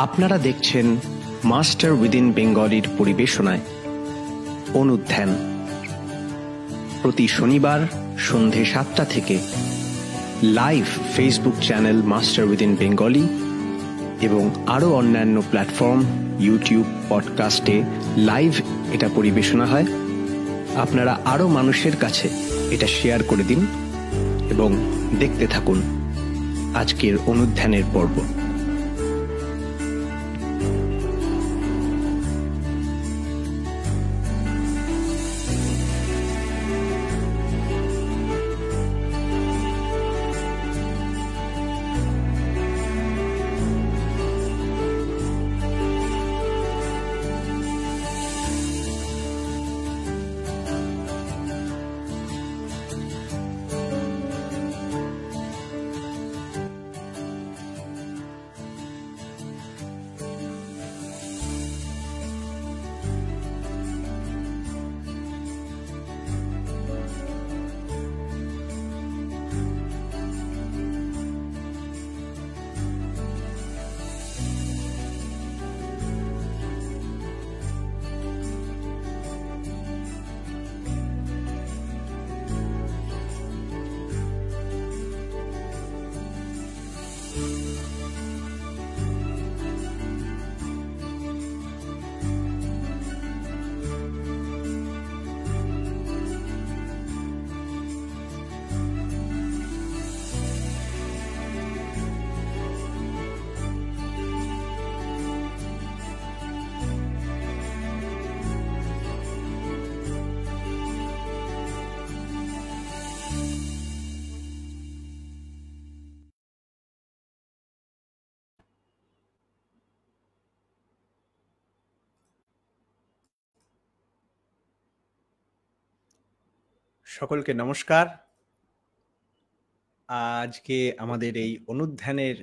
আপনারা দেখছেন master within বেঙ্গলির পরিবেশনায় অনুধ্যান, প্রতি শনিবার সন্ধে 7টা থেকে live Facebook channel master within Bengali এবং আরও অন্যান্য প্ল্যাটফর্ম, ইউটিউব, পডকাস্টে লাইভ এটা পরিবেশনা হয়। আপনারা আরও মানুষের কাছে এটা শেয়ার করে দিন এবং দেখতে থাকুন আজকের অনুধ্যানের পর্ব। সকলকে নমস্কার। আজকে আমাদের এই অনুধ্যানের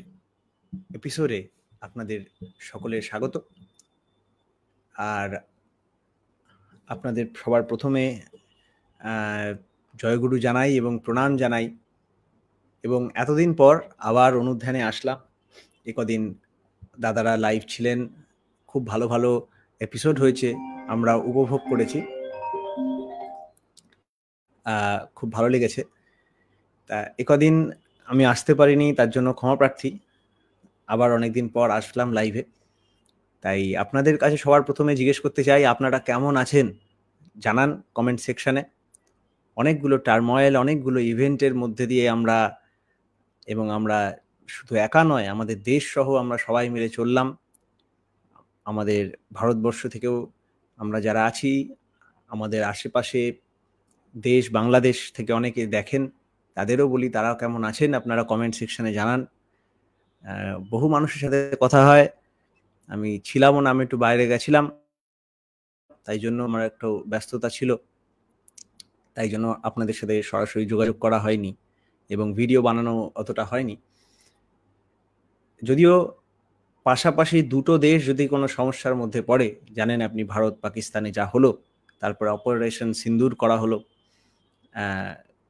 এপিসোডে আপনাদের সকলের স্বাগত। আর আপনাদের সবার প্রথমে জয়গুরু জানাই এবং প্রণাম জানাই, এবং এতদিন পর আবার অনুধ্যানে আসলাম। একদিন দাদারা লাইভ ছিলেন, খুব ভালো ভালো এপিসোড হয়েছে, আমরা উপভোগ করেছি, খুব ভালো লেগেছে। তা একদিন আমি আসতে পারিনি, তার জন্য ক্ষমা প্রার্থী। আবার অনেকদিন পর আসলাম লাইভে, তাই আপনাদের কাছে সবার প্রথমে জিজ্ঞেস করতে চাই, আপনারা কেমন আছেন জানান কমেন্ট সেকশনে। অনেকগুলো টার্ময়েল, অনেকগুলো ইভেন্টের মধ্যে দিয়ে আমরা শুধু একা নয়, আমাদের দেশ সহ আমরা সবাই মিলে চললাম। আমাদের ভারতবর্ষ থেকেও আমরা যারা আছি, আমাদের আশেপাশে দেশ বাংলাদেশ থেকে অনেকে দেখেন, তাদেরও বলি তারাও কেমন আছেন আপনারা কমেন্ট সেকশনে জানান। বহু মানুষের সাথে কথা হয়, আমি ছিলামও না, আমি একটু বাইরে গেছিলাম, তাই জন্য আমার একটু ব্যস্ততা ছিল, তাই জন্য আপনাদের সাথে সরাসরি যোগাযোগ করা হয়নি এবং ভিডিও বানানো অতটা হয়নি। যদিও পাশাপাশি দুটো দেশ যদি কোনো সমস্যার মধ্যে পড়ে, জানেন আপনি ভারত পাকিস্তানে যা হলো, তারপরে অপারেশন সিন্দুর করা হলো,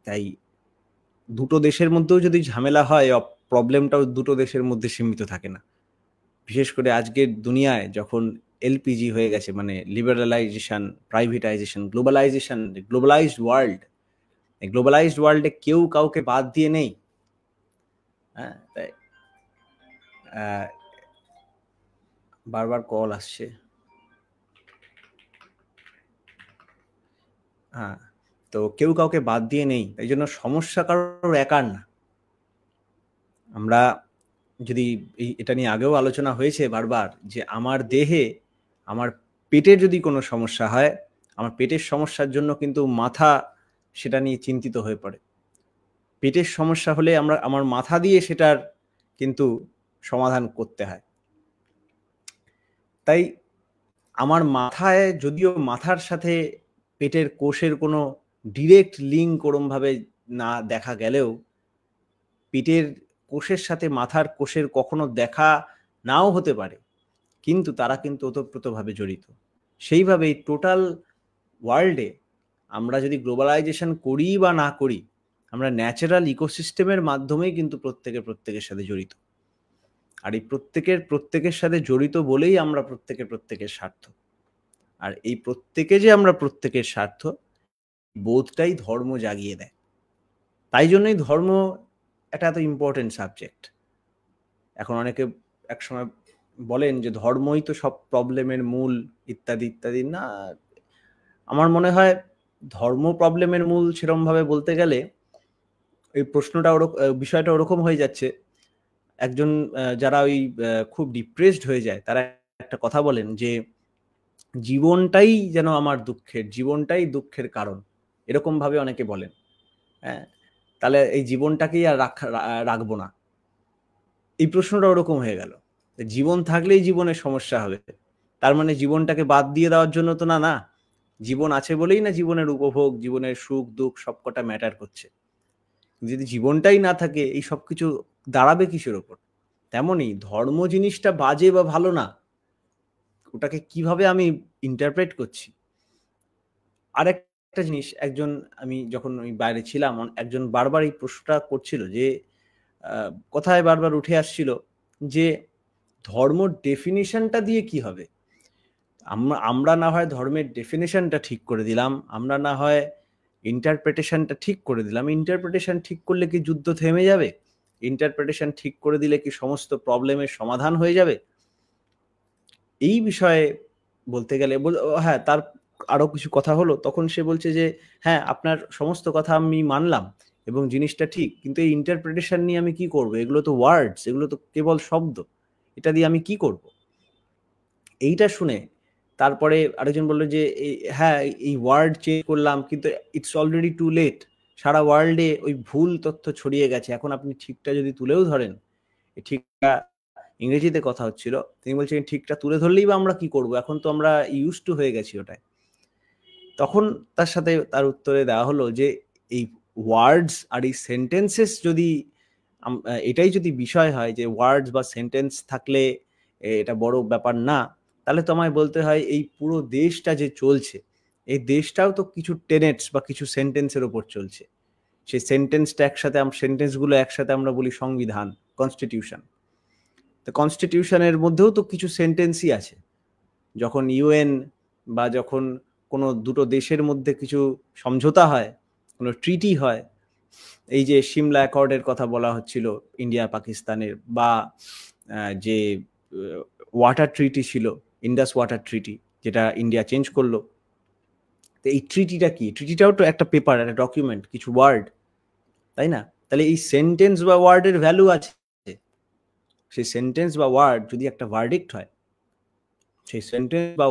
তাই দুটো দেশের মধ্যেও যদি ঝামেলা হয়, প্রবলেমটাও দুটো দেশের মধ্যে সীমিত থাকে না। বিশেষ করে আজকের দুনিয়ায় যখন এলপিজি হয়ে গেছে, মানে liberalisation, privatisation, globalisation, globalised world, এই গ্লোবালাইজড ওয়ার্ল্ডে কেউ কাউকে বাদ দিয়ে নেই। তাই বারবার কল আসছে। তো কেউ কাউকে বাদ দিয়ে নেই, তাই জন্য সমস্যা কারোর একার না। আমরা যদি এটা নিয়ে আগেও আলোচনা হয়েছে বারবার, যে আমার দেহে, আমার পেটের যদি কোনো সমস্যা হয়, আমার পেটের সমস্যার জন্য কিন্তু মাথা সেটা নিয়ে চিন্তিত হয়ে পড়ে। পেটের সমস্যা হলে আমার মাথা দিয়ে সেটার কিন্তু সমাধান করতে হয়। তাই আমার মাথায়, যদিও মাথার সাথে পেটের কোষের কোনো ডিরেক্ট লিঙ্ক ওরমভাবে না দেখা গেলেও, পেটের কোষের সাথে মাথার কোষের কখনো দেখা নাও হতে পারে, কিন্তু তারা কিন্তু ওতপ্রোতভাবে জড়িত। সেইভাবে এই টোটাল ওয়ার্ল্ডে আমরা যদি গ্লোবালাইজেশন করি বা না করি, আমরা ন্যাচারাল ইকোসিস্টেমের মাধ্যমেই কিন্তু প্রত্যেকের সাথে জড়িত। আর এই প্রত্যেকের সাথে জড়িত বলেই আমরা প্রত্যেকের স্বার্থ। আর এই প্রত্যেকে যে আমরা প্রত্যেকের স্বার্থ, বোধটাই ধর্ম জাগিয়ে দেয়। তাই জন্যই ধর্ম একটা এত ইম্পর্টেন্ট সাবজেক্ট। এখন অনেকে একসময় বলেন যে ধর্মই তো সব প্রবলেমের মূল, ইত্যাদি ইত্যাদি। না, আমার মনে হয় ধর্ম প্রবলেমের মূল সেরকমভাবে বলতে গেলে এই প্রশ্নটা বিষয়টা ওরকম হয়ে যাচ্ছে। একজন যারা ওই খুব ডিপ্রেসড হয়ে যায়, তারা একটা কথা বলেন যে জীবনটাই যেন আমার দুঃখের, জীবনটাই দুঃখের কারণ, এরকম ভাবে অনেকে বলেন। হ্যাঁ, তাহলে এই জীবনটাকেই আর রাখবো না, এই প্রশ্নটা ওরকম হয়ে গেল। জীবন থাকলেই জীবনের সমস্যা হবে, তার মানে জীবনটাকে বাদ দিয়ে দেওয়ার জন্য তো না, না, জীবন আছে বলেই না জীবনের উপভোগ, জীবনের সুখ দুঃখ সবকটা ম্যাটার করছে। যদি জীবনটাই না থাকে, এই সব কিছু দাঁড়াবে কিসের ওপর? তেমনই ধর্ম জিনিসটা বাজে বা ভালো না, ওটাকে কিভাবে আমি ইন্টারপ্রেট করছি। আর একটা জিনিস, আমি যখন ওই বাইরে ছিলাম, একজন বারবার এই প্রশ্নটা করছিল যে কথায় বারবার উঠে আসছিল যে ধর্ম ডেফিনিশনটা দিয়ে কি হবে? আমরা না হয় ধর্মের ডেফিনিশনটা ঠিক করে দিলাম, আমরা না হয় ইন্টারপ্রিটেশনটা ঠিক করে দিলাম। ইন্টারপ্রিটেশন ঠিক করলে কি যুদ্ধ থেমে যাবে? ইন্টারপ্রিটেশন ঠিক করে দিলে কি সমস্ত প্রবলেমের সমাধান হয়ে যাবে? এই বিষয়ে বলতে গেলে হ্যাঁ, তার আরো কিছু কথা হলো। তখন সে বলছে যে হ্যাঁ, আপনার সমস্ত কথা আমি মানলাম এবং জিনিসটা ঠিক, কিন্তু এই ইন্টারপ্রিটেশন নিয়ে আমি কি করব? এগুলো তো ওয়ার্ডস, এগুলো তো কেবল শব্দ, এটা দিয়ে আমি কি করব? এইটা শুনে তারপরে আরেকজন বলল যে হ্যাঁ, এই ওয়ার্ড চেঞ্জ করলাম, কিন্তু ইটস অলরেডি টু লেট। সারা ওয়ার্ল্ডে ওই ভুল তথ্য ছড়িয়ে গেছে, এখন আপনি ঠিকটা যদি তুলেও ধরেন, এই ঠিকটা ইংরেজিতে কথা হচ্ছিল, তিনি বলছেন ঠিকটা তুলে ধরলেই বা আমরা কি করব, এখন তো আমরা ইউজ টু হয়ে গেছি ওটায়। তখন তার সাথে তার উত্তরে দেওয়া হলো যে এই ওয়ার্ডস আর এই সেন্টেন্সেস যদি এটাই যদি বিষয় হয় যে ওয়ার্ডস বা সেন্টেন্স থাকলে এটা বড় ব্যাপার না, তাহলে তো আমায় বলতে হয় এই পুরো দেশটা যে চলছে, এই দেশটাও তো কিছু টেনেটস বা কিছু সেন্টেন্সের ওপর চলছে। সেই সেন্টেন্সগুলো একসাথে আমরা বলি সংবিধান, কনস্টিটিউশন। তো কনস্টিটিউশনের মধ্যেও তো কিছু সেন্টেন্সই আছে। যখন ইউএন বা যখন কোনো দুটো দেশের মধ্যে কিছু সমঝোতা হয়, কোনো ট্রিটি হয়, এই যে সিমলা অ্যাকর্ডের কথা বলা হচ্ছিল ইন্ডিয়া পাকিস্তানের, বা যে ওয়াটার ট্রিটি ছিল, ইন্ডাস ওয়াটার ট্রিটি, যেটা ইন্ডিয়া চেঞ্জ করলো। তো এই ট্রিটিটা কি? ট্রিটিটাও তো একটা পেপার, একটা ডকুমেন্ট, কিছু ওয়ার্ড, তাই না? তাহলে এই সেন্টেন্স বা ওয়ার্ডের ভ্যালু আছে। সেই সেন্টেন্স বা ওয়ার্ড যদি একটা ভার্ডিক্ট হয়, সেই সেন্টেন্স বা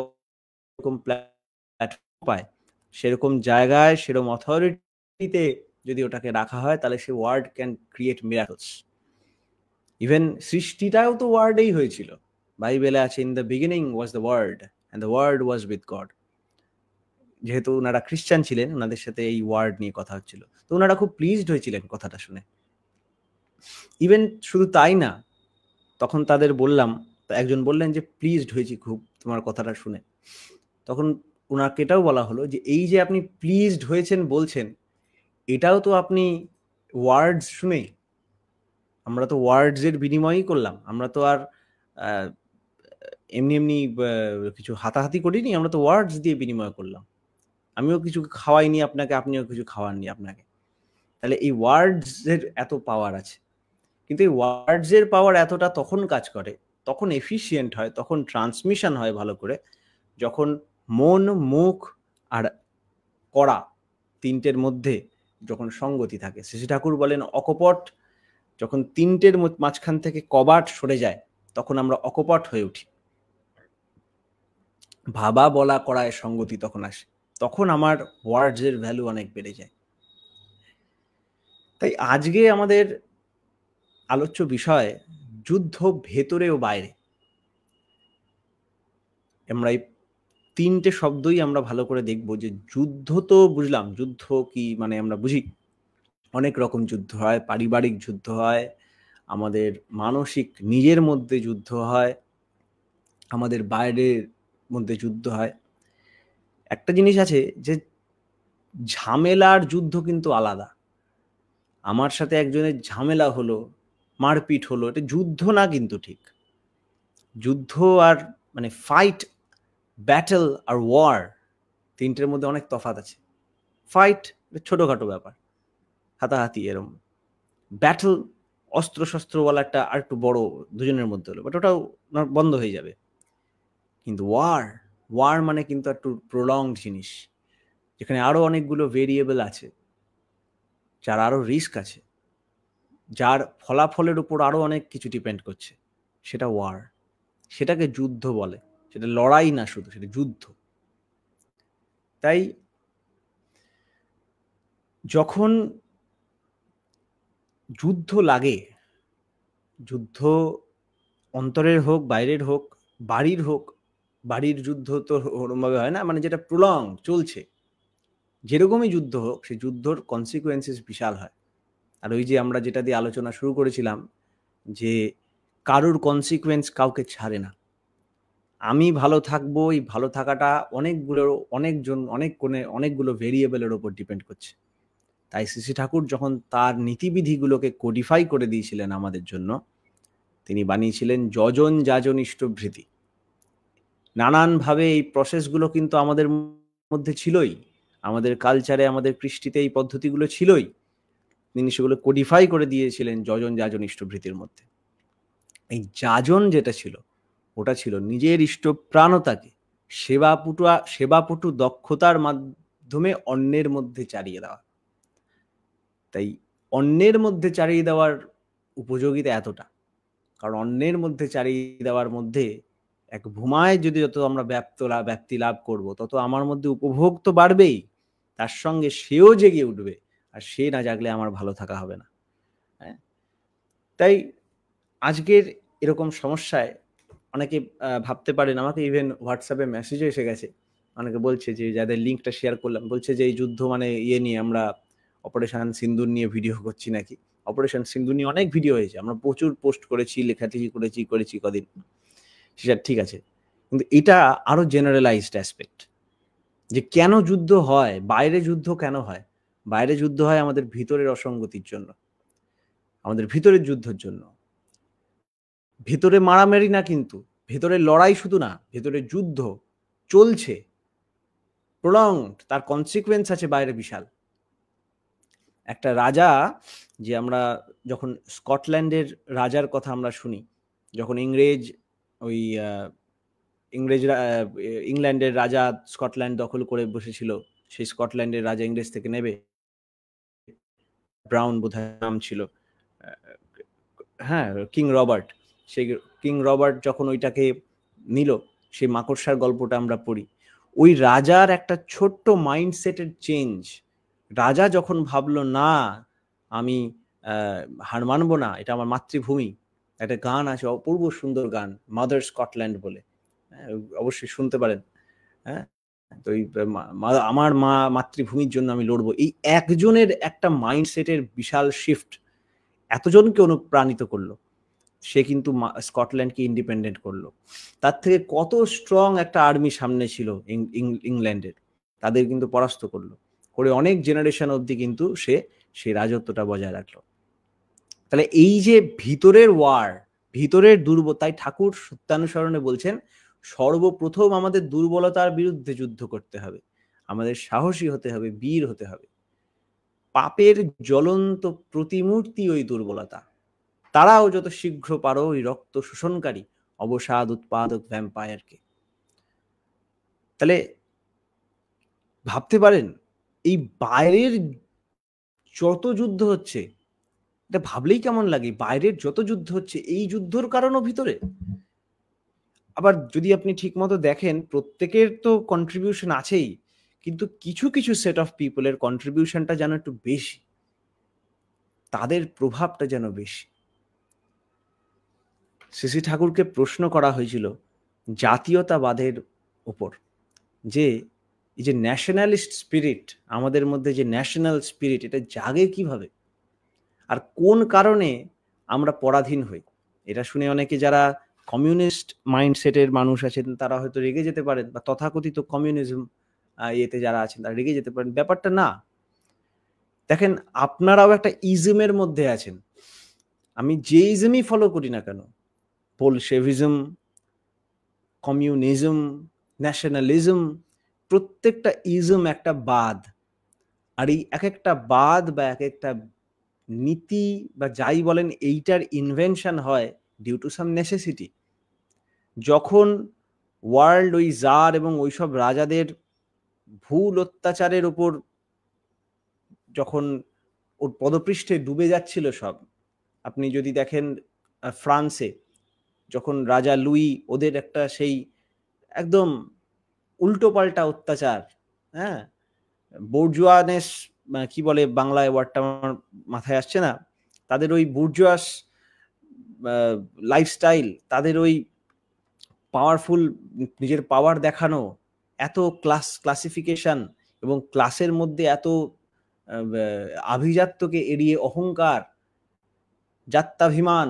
এরকম প্ল্যাটফর্ম পায়, সেরকম জায়গায়, সেরকম অথরিটিতে যদি ওটাকে রাখা হয়, তাহলে সে word can create miracles. Even সৃষ্টিটাও তো ওয়ার্ডেই হয়েছিল। বাইবেলে আছে in the beginning was the word and the word was with God. যেহেতু ওনারা খ্রিস্টান ছিলেন, ওনাদের সাথে এই ওয়ার্ড নিয়ে কথা হচ্ছিল, তো ওনারা খুব প্লিজড হয়েছিলেন কথাটা শুনে। ইভেন শুধু তাই না, তখন তাদের বললাম, একজন বললেন যে প্লিজড হয়েছি খুব তোমার কথাটা শুনে। তখন ওনাকে এটাও বলা হলো যে এই যে আপনি প্লিজড হয়েছেন বলছেন, এটাও তো আপনি ওয়ার্ডস শুনেই, আমরা তো ওয়ার্ডস এর বিনিময়ই করলাম, আমরা তো আর এমনি এমনি কিছু হাতাহাতি করিনি, আমরা তো ওয়ার্ডস দিয়ে বিনিময় করলাম। আমিও কিছু খাওয়াইনি আপনাকে, আপনিও কিছু খাওয়াননি আপনাকে। তাহলে এই ওয়ার্ডস এর এত পাওয়ার আছে। কিন্তু এই ওয়ার্ডস এর পাওয়ার এতটা তখন কাজ করে, তখন এফিশিয়েন্ট হয়, তখন ট্রান্সমিশন হয় ভালো করে, যখন মন, মুখ আর করা, তিনটের মধ্যে যখন সঙ্গতি থাকে। শ্রী ঠাকুর বলেন অকপট, যখন তিনটের মাঝখান থেকে কবাট সরে যায়, তখন আমরা অকপট হয়ে উঠি। ভাবা, বলা, করায় সঙ্গতি তখন আসে, তখন আমার ওয়ার্ডস এর ভ্যালু অনেক বেড়ে যায়। তাই আজকে আমাদের আলোচ্য বিষয় যুদ্ধ ভেতরে ও বাইরে। আমরা এই ৩টে শব্দই আমরা ভালো করে দেখব যে যুদ্ধ তো বুঝলাম, যুদ্ধ কি মানে আমরা বুঝি অনেক রকম যুদ্ধ হয়, পারিবারিক যুদ্ধ হয়, আমাদের মানসিক নিজের মধ্যে যুদ্ধ হয়, আমাদের বাইরের মধ্যে যুদ্ধ হয়। একটা জিনিস আছে যে ঝামেলার যুদ্ধ কিন্তু আলাদা। আমার সাথে একজনের ঝামেলা হলো, মারপিট হলো, এটা যুদ্ধ না কিন্তু ঠিক। যুদ্ধ আর মানে ফাইট, ব্যাটল আর ওয়ার, তিনটের মধ্যে অনেক তফাৎ আছে। ফাইট ছোটখাটো ব্যাপার, হাতাহাতি এরম। ব্যাটল অস্ত্র শস্ত্রওয়ালা একটা আর একটু বড় দুজনের মধ্যে হলো, বাট ওটাও বন্ধ হয়ে যাবে। কিন্তু ওয়ার, ওয়ার মানে কিন্তু একটু প্রলংড জিনিস, যেখানে আরো অনেকগুলো ভেরিয়েবল আছে, যার আরো রিস্ক আছে, যার ফলাফলের উপর আরো অনেক কিছু ডিপেন্ড করছে, সেটা ওয়ার। সেটাকে যুদ্ধ বলে। সেটা লড়াই না শুধু, সেটা যুদ্ধ। তাই যখন যুদ্ধ লাগে, যুদ্ধ অন্তরের হোক বাইরের হোক, বাড়ির হোক, বাড়ির যুদ্ধ তো ওরমভাবে হয় না, মানে যেটা প্রলং চলছে, যেরকমই যুদ্ধ হোক, সেই যুদ্ধর কনসিকুয়েন্সেস বিশাল হয়। আর ওই যে আমরা যেটা দিয়ে আলোচনা শুরু করেছিলাম, যে কারোর কনসিকুয়েন্স কাউকে ছাড়ে না। আমি ভালো থাকবো, এই ভালো থাকাটা অনেকগুলো ভেরিয়েবলের ওপর ডিপেন্ড করছে। তাই শ্রী ঠাকুর যখন তার নীতিবিধিগুলোকে কোডিফাই করে দিয়েছিলেন আমাদের জন্য, তিনি বানিয়েছিলেন যজন যাজন ইষ্টভৃতি। নানানভাবে এই প্রসেসগুলো কিন্তু আমাদের মধ্যে ছিলই, আমাদের কালচারে, আমাদের কৃষ্টিতে এই পদ্ধতিগুলো ছিলই। তিনি সেগুলো কোডিফাই করে দিয়েছিলেন যজন যাজন ইষ্টভৃতির মধ্যে। এই যাজন যেটা ছিল, ওটা ছিল নিজের ইষ্টপ্রাণতাকে সেবাপটু দক্ষতার মাধ্যমে অন্যের মধ্যে চালিয়ে দেওয়া। তাই অন্যের মধ্যে চালিয়ে দেওয়ার উপযোগিতা এতটা, কারণ অন্যের মধ্যে চালিয়ে দেওয়ার মধ্যে এক ভূমায় যদি যত আমরা ব্যাপ্তি লাভ করব, তত আমার মধ্যে উপভোগ তো বাড়বেই, তার সঙ্গে সেও জেগে উঠবে। আর সে না জাগলে আমার ভালো থাকা হবে না। হ্যাঁ, তাই আজকের এরকম সমস্যায় অনেকে ভাবতে পারেন, আমাকে ইভেন হোয়াটসঅ্যাপে মেসেজও এসে গেছে, অনেকে বলছে যে যাদের লিঙ্কটা শেয়ার করলাম, বলছে যে এই যুদ্ধ মানে ইয়ে নিয়ে আমরা অপারেশন সিন্দুর নিয়ে ভিডিও করছি নাকি। অপারেশন সিন্দুর নিয়ে অনেক ভিডিও হয়েছে, আমরা প্রচুর পোস্ট করেছি, লেখালেখি করেছি কদিন, সেটা ঠিক আছে। কিন্তু এটা আরো জেনারেলাইজড অ্যাসপেক্ট, যে কেন যুদ্ধ হয়, বাইরে যুদ্ধ কেন হয়। বাইরে যুদ্ধ হয় আমাদের ভিতরের অসঙ্গতির জন্য, আমাদের ভিতরের যুদ্ধের জন্য। ভেতরে মারামারি না, কিন্তু ভেতরে লড়াই শুধু না, ভেতরে যুদ্ধ চলছে, প্রলংড, তার কনসিকুয়েন্স আছে বাইরে বিশাল। একটা রাজা, যে আমরা যখন স্কটল্যান্ডের রাজার কথা আমরা শুনি, যখন ইংল্যান্ডের রাজা স্কটল্যান্ড দখল করে বসেছিল, সেই স্কটল্যান্ডের রাজা ইংরেজ থেকে নেবে, ব্রাউন বোধহয় নাম ছিল, হ্যাঁ, কিং রবার্ট। সেই কিং রবার্ট যখন ওইটাকে নিল, সেই মাকড়সার গল্পটা আমরা পড়ি। ওই রাজার একটা ছোট্ট মাইন্ডসেটের চেঞ্জ, রাজা যখন ভাবলো না আমি হার মানবো না, এটা আমার মাতৃভূমি। একটা গান আছে, অপূর্ব সুন্দর গান, মাদার স্কটল্যান্ড বলে, অবশ্যই শুনতে পারেন। হ্যাঁ, তো আমার মা মাতৃভূমির জন্য আমি লড়বো, এই একজনের একটা মাইন্ডসেটের বিশাল শিফট এতজনকে অনুপ্রাণিত করলো। সে কিন্তু স্কটল্যান্ডকে ইন্ডিপেন্ডেন্ট করলো। তার থেকে কত স্ট্রং একটা আর্মি সামনে ছিল ইংল্যান্ডের, তাদের কিন্তু পরাস্ত করলো, করে অনেক জেনারেশন অবধি কিন্তু সে সেই রাজত্বটা বজায় রাখলো। তাহলে এই যে ভিতরের ওয়ার, ভিতরের দুর্বলতায় ঠাকুর সত্যানুসরণে বলছেন, সর্বপ্রথম আমাদের দুর্বলতার বিরুদ্ধে যুদ্ধ করতে হবে, আমাদের সাহসী হতে হবে, বীর হতে হবে। পাপের জ্বলন্ত প্রতিমূর্তি ওই দুর্বলতা। তারাও যত শীঘ্র পারো ওই রক্ত শোষণকারী অবসাদ উৎপাদক ভ্যাম্পায়ারকে। তাহলে ভাবতে পারেন, এই বাইরের যত যুদ্ধ হচ্ছে, এটা ভাবলেই কেমন লাগে, বাইরের যত যুদ্ধ হচ্ছে, এই যুদ্ধর কারণও ভিতরে। আবার যদি আপনি ঠিক মতো দেখেন, প্রত্যেকের তো কন্ট্রিবিউশন আছেই, কিন্তু কিছু কিছু সেট অফ পিপলের কন্ট্রিবিউশনটা যেন একটু বেশি। তাদের প্রভাবটা যেন বেশি। শ্রী ঠাকুরকে প্রশ্ন করা হয়েছিল জাতীয়তাবাদের উপর, যে এই যে ন্যাশনালিস্ট স্পিরিট, আমাদের মধ্যে যে ন্যাশনাল স্পিরিট, এটা জাগে কিভাবে, আর কোন কারণে আমরা পরাধীন হই। এটা শুনে অনেকে যারা কমিউনিস্ট মাইন্ডসেটের মানুষ আছেন তারা হয়তো রেগে যেতে পারেন, বা তথাকথিত কমিউনিজম এতে যারা আছেন তারা রেগে যেতে পারেন। ব্যাপারটা না, দেখেন আপনারাও একটা ইজমের মধ্যে আছেন। আমি যে ইজমই ফলো করি না কেন, বোলশেভিজম, কমিউনিজম, ন্যাশনালিজম, প্রত্যেকটা ইজম একটা বাদ। আর এই এক একটা বাদ বা এক একটা নীতি বা যাই বলেন, এইটার ইনভেনশন হয় ডিউ টু সাম নেসেসিটি। যখন ওয়ার্ল্ড ওই জার এবং ওইসব রাজাদের ভুল অত্যাচারের উপর যখন ওর পদপৃষ্ঠে ডুবে যাচ্ছিল সব, আপনি যদি দেখেন ফ্রান্সে যখন রাজা লুই, ওদের একটা সেই একদম উল্টোপাল্টা অত্যাচার, হ্যাঁ, বুর্জোয়ানেস, কি বলে বাংলায় ওয়ার্ডটা আমার মাথায় আসছে না, তাদের ওই বুর্জোয়াস লাইফস্টাইল, তাদের ওই পাওয়ারফুল, নিজের পাওয়ার দেখানো, এত ক্লাসিফিকেশন এবং ক্লাসের মধ্যে এত আভিজাত্যকে এড়িয়ে অহংকার, জাত্যাভিমান,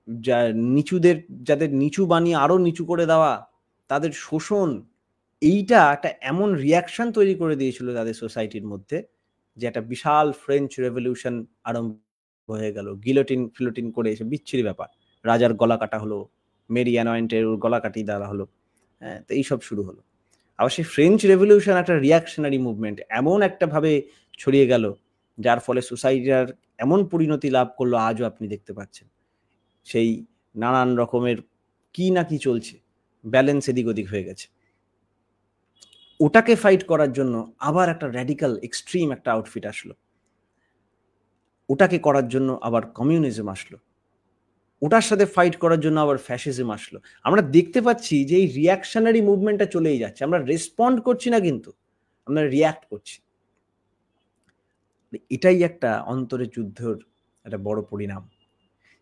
যা নিচুদের, যাদের নিচু বানিয়ে আরো নিচু করে দেওয়া, তাদের শোষণ, এইটা একটা এমন রিয়াকশন তৈরি করে দিয়েছিল তাদের সোসাইটির মধ্যে, যে একটা বিশাল ফ্রেঞ্চ রেভলিউশন আরম্ভ হয়ে গেল। গিলোটিন ফিলোটিন করে এসে বিচ্ছিরি ব্যাপার, রাজার গলা কাটা হলো, মেরি অ্যানোয়েন্টের গলা কাটিয়ে দেওয়া হলো, হ্যাঁ, তো এইসব শুরু হলো। আবার সেই ফ্রেঞ্চ রেভলিউশন একটা রিয়াকশনারি মুভমেন্ট এমন একটা ভাবে ছড়িয়ে গেল, যার ফলে সোসাইটির এমন পরিণতি লাভ করলো আজও আপনি দেখতে পাচ্ছেন। সেই নানান রকমের কি না কি চলছে, ব্যালেন্স এদিক ওদিক হয়ে গেছে। ওটাকে ফাইট করার জন্য আবার একটা র্যাডিক্যাল এক্সট্রিম একটা আউটফিট আসলো, ওটাকে করার জন্য আবার কমিউনিজম আসলো, ওটার সাথে ফাইট করার জন্য আবার ফ্যাসিজম আসলো। আমরা দেখতে পাচ্ছি যে এই রিয়াকশনারি মুভমেন্টটা চলেই যাচ্ছে। আমরা রেসপন্ড করছি না, কিন্তু আমরা রিয়াক্ট করছি। এটাই একটা অন্তরের যুদ্ধের একটা বড় পরিণাম।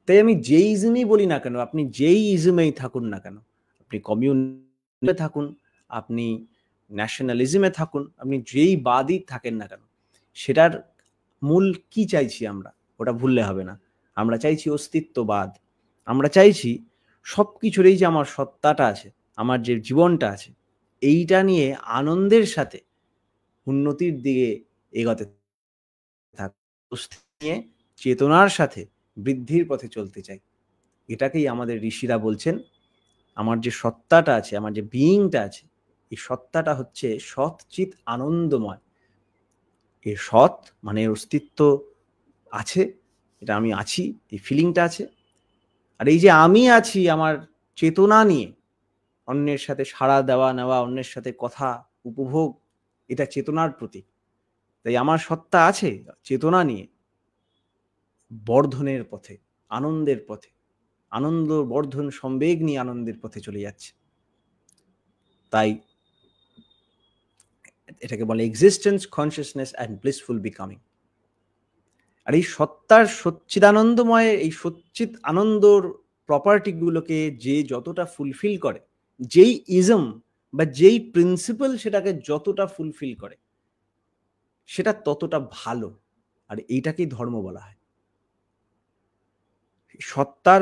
তাই আমি যেই ইজমই বলি না কেন, আপনি যেই ইজমেই থাকুন না কেন, আপনি কমিউনিজমে থাকুন, আপনি ন্যাশনালিজমে থাকুন, আপনি যেই বাদই থাকেন না কেন, সেটার মূল কি চাইছি আমরা, ওটা ভুললে হবে না। আমরা চাইছি অস্তিত্ববাদ। আমরা চাইছি সব কিছুর এই যে আমার সত্তাটা আছে, আমার যে জীবনটা আছে, এইটা নিয়ে আনন্দের সাথে উন্নতির দিকে এগোতে থাক, নিয়ে চেতনার সাথে বৃদ্ধির পথে চলতে চাই। এটাকেই আমাদের ঋষিরা বলছেন, আমার যে সত্তাটা আছে, আমার যে বিইংটা আছে, এই সত্তাটা হচ্ছে সৎ চিৎ আনন্দময়। এই সৎ মানে অস্তিত্ব আছে, এটা আমি আছি, এই ফিলিংটা আছে। আর এই যে আমি আছি আমার চেতনা নিয়ে, অন্যের সাথে সাড়া দেওয়া নেওয়া, অন্যের সাথে কথা উপভোগ, এটা চেতনার প্রতীক। তাই আমার সত্তা আছে চেতনা নিয়ে বর্ধনের পথে, আনন্দের পথে, আনন্দ বর্ধন সম্বেগ নিয়ে আনন্দের পথে চলে যাচ্ছে। তাই এটাকে বলে existence, consciousness and blissful becoming. আর এই সত্তার সচ্চিদানন্দময়, এই সচ্চিত আনন্দর প্রপার্টিগুলোকে যে যতটা ফুলফিল করে, যেই ইজম বা যেই প্রিন্সিপাল সেটাকে যতটা ফুলফিল করে, সেটা ততটা ভালো। আর এইটাকেই ধর্ম বলা হয়। সত্তার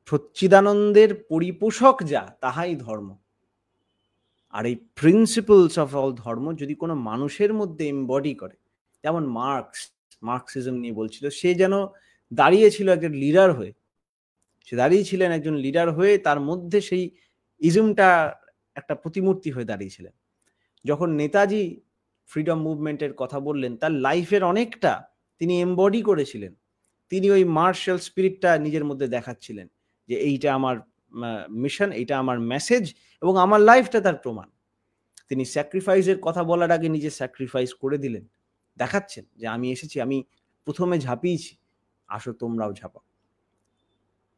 সচ্চিদানন্দের পরিপোষক যা, তাহাই ধর্ম। আর এই প্রিন্সিপালস অফ অল ধর্ম যদি কোনো মানুষের মধ্যে এমবডি করে, যেমন মার্কসিজম নিয়ে বলছিল, সে যেন দাঁড়িয়েছিল একজন লিডার হয়ে, সে দাঁড়িয়েছিলেন একজন লিডার হয়ে, তার মধ্যে সেই ইজমটা একটা প্রতিমূর্তি হয়ে দাঁড়িয়েছিলেন। যখন নেতাজি ফ্রিডম মুভমেন্টের কথা বললেন, তার লাইফের অনেকটা তিনি এমবডি করেছিলেন। তিনি ওই মার্শাল স্পিরিটটা নিজের মধ্যে দেখাচ্ছিলেন, যে এইটা আমার মিশন, এইটা আমার মেসেজ, এবং আমার লাইফটা তার প্রমাণ। তিনি স্যাক্রিফাইসের কথা বলার আগে নিজে স্যাক্রিফাইস করে দিলেন, দেখাচ্ছেন যে আমি এসেছি, আমি প্রথমে ঝাঁপিয়েছি, আসো তোমরাও ঝাঁপাও।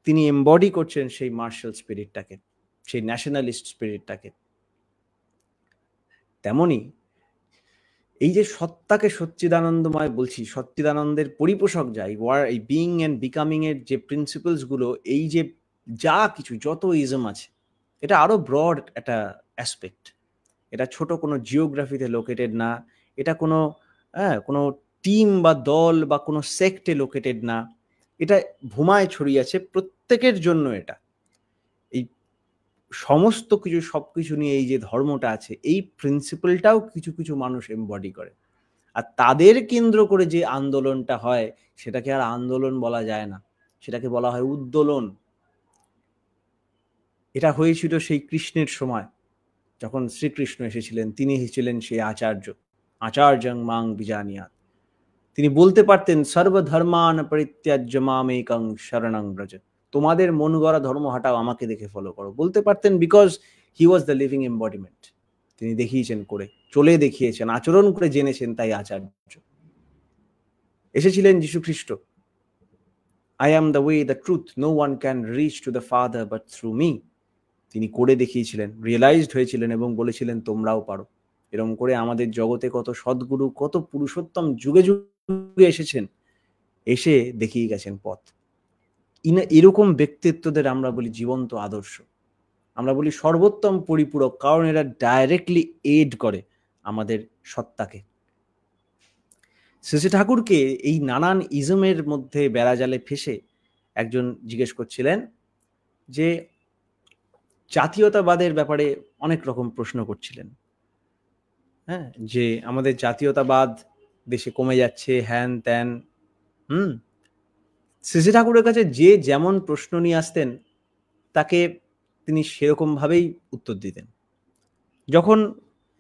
তিনি এমবডি করছেন সেই মার্শাল স্পিরিটটাকে, সেই ন্যাশনালিস্ট স্পিরিটটাকে। তেমনি এই যে সত্তাকে সচ্চিদানন্দময় বলছি, সচ্চিদানন্দের পরিপোষক যাই, এই বিইং অ্যান্ড বিকামিং এর যে প্রিন্সিপালস গুলো, এই যে যা কিছু যত ইজম আছে, এটা আরো ব্রড একটা অ্যাসপেক্ট। এটা ছোট কোনো জিওগ্রাফিতে লোকেটেড না, এটা কোনো কোনো টিম বা দল বা কোনো সেক্টে লোকেটেড না, এটা ভুমায় ছড়িয়ে আছে প্রত্যেকের জন্য। এটা এই সমস্ত কিছু সবকিছু নিয়ে এই যে ধর্মটা আছে, এই প্রিন্সিপালটাও কিছু কিছু মানুষ এমবডি করে। আর তাদের কেন্দ্র করে যে আন্দোলনটা হয়, সেটাকে আর আন্দোলন বলা যায় না, সেটাকে বলা হয় উদ্দোলন। এটা হয়েছিল সেই কৃষ্ণের সময়, যখন শ্রীকৃষ্ণ এসেছিলেন। তিনি ছিলেন সেই আচার্য, আচার্যং মাং বিজানিয়াত। তিনি বলতে পারতেন সর্বধর্মান পরিত্যাজ্য মামেকং শরণং ব্রজ, তোমাদের মন গড়া ধর্ম হাটাও, আমাকে দেখে ফলো করো। বলতে পারতেন because he was the living embodiment. তিনি দেখিয়েছেন, করে চলে দেখিয়েছেন, আচরণ করে জেনেছেন, তাই আচার্য। এসেছিলেন যীশু খ্রিস্ট, I am the way the truth, no one can reach to the father but through me. তিনি করে দেখিয়েছিলেন, রিয়েলাইজড হয়েছিলেন এবং বলেছিলেন তোমরাও পারো। এরকম করে আমাদের জগতে কত সদ্গুরু, কত পুরুষোত্তম যুগে যুগে এসেছেন, এসে দেখিয়ে গেছেন পথ। এরকম ব্যক্তিত্বদের আমরা বলি জীবন্ত আদর্শ, আমরা বলি সর্বোত্তম পরিপূরক, কারণ এরা ডাইরেক্টলি এড করে আমাদের সত্তাকে। শ্রী ঠাকুরকে এই নানান ইজমের মধ্যে বেড়াজালে ফেসে একজন জিজ্ঞেস করছিলেন যে জাতীয়তাবাদের ব্যাপারে অনেক রকম প্রশ্ন করছিলেন। হ্যাঁ, যে আমাদের জাতীয়তাবাদ দেশে কমে যাচ্ছে, হ্যান ত্যান। শ্রী ঠাকুরের কাছে যে যেমন প্রশ্ন নিয়ে আসতেন, তাকে তিনি সেরকম ভাবেই উত্তর দিতেন। যখন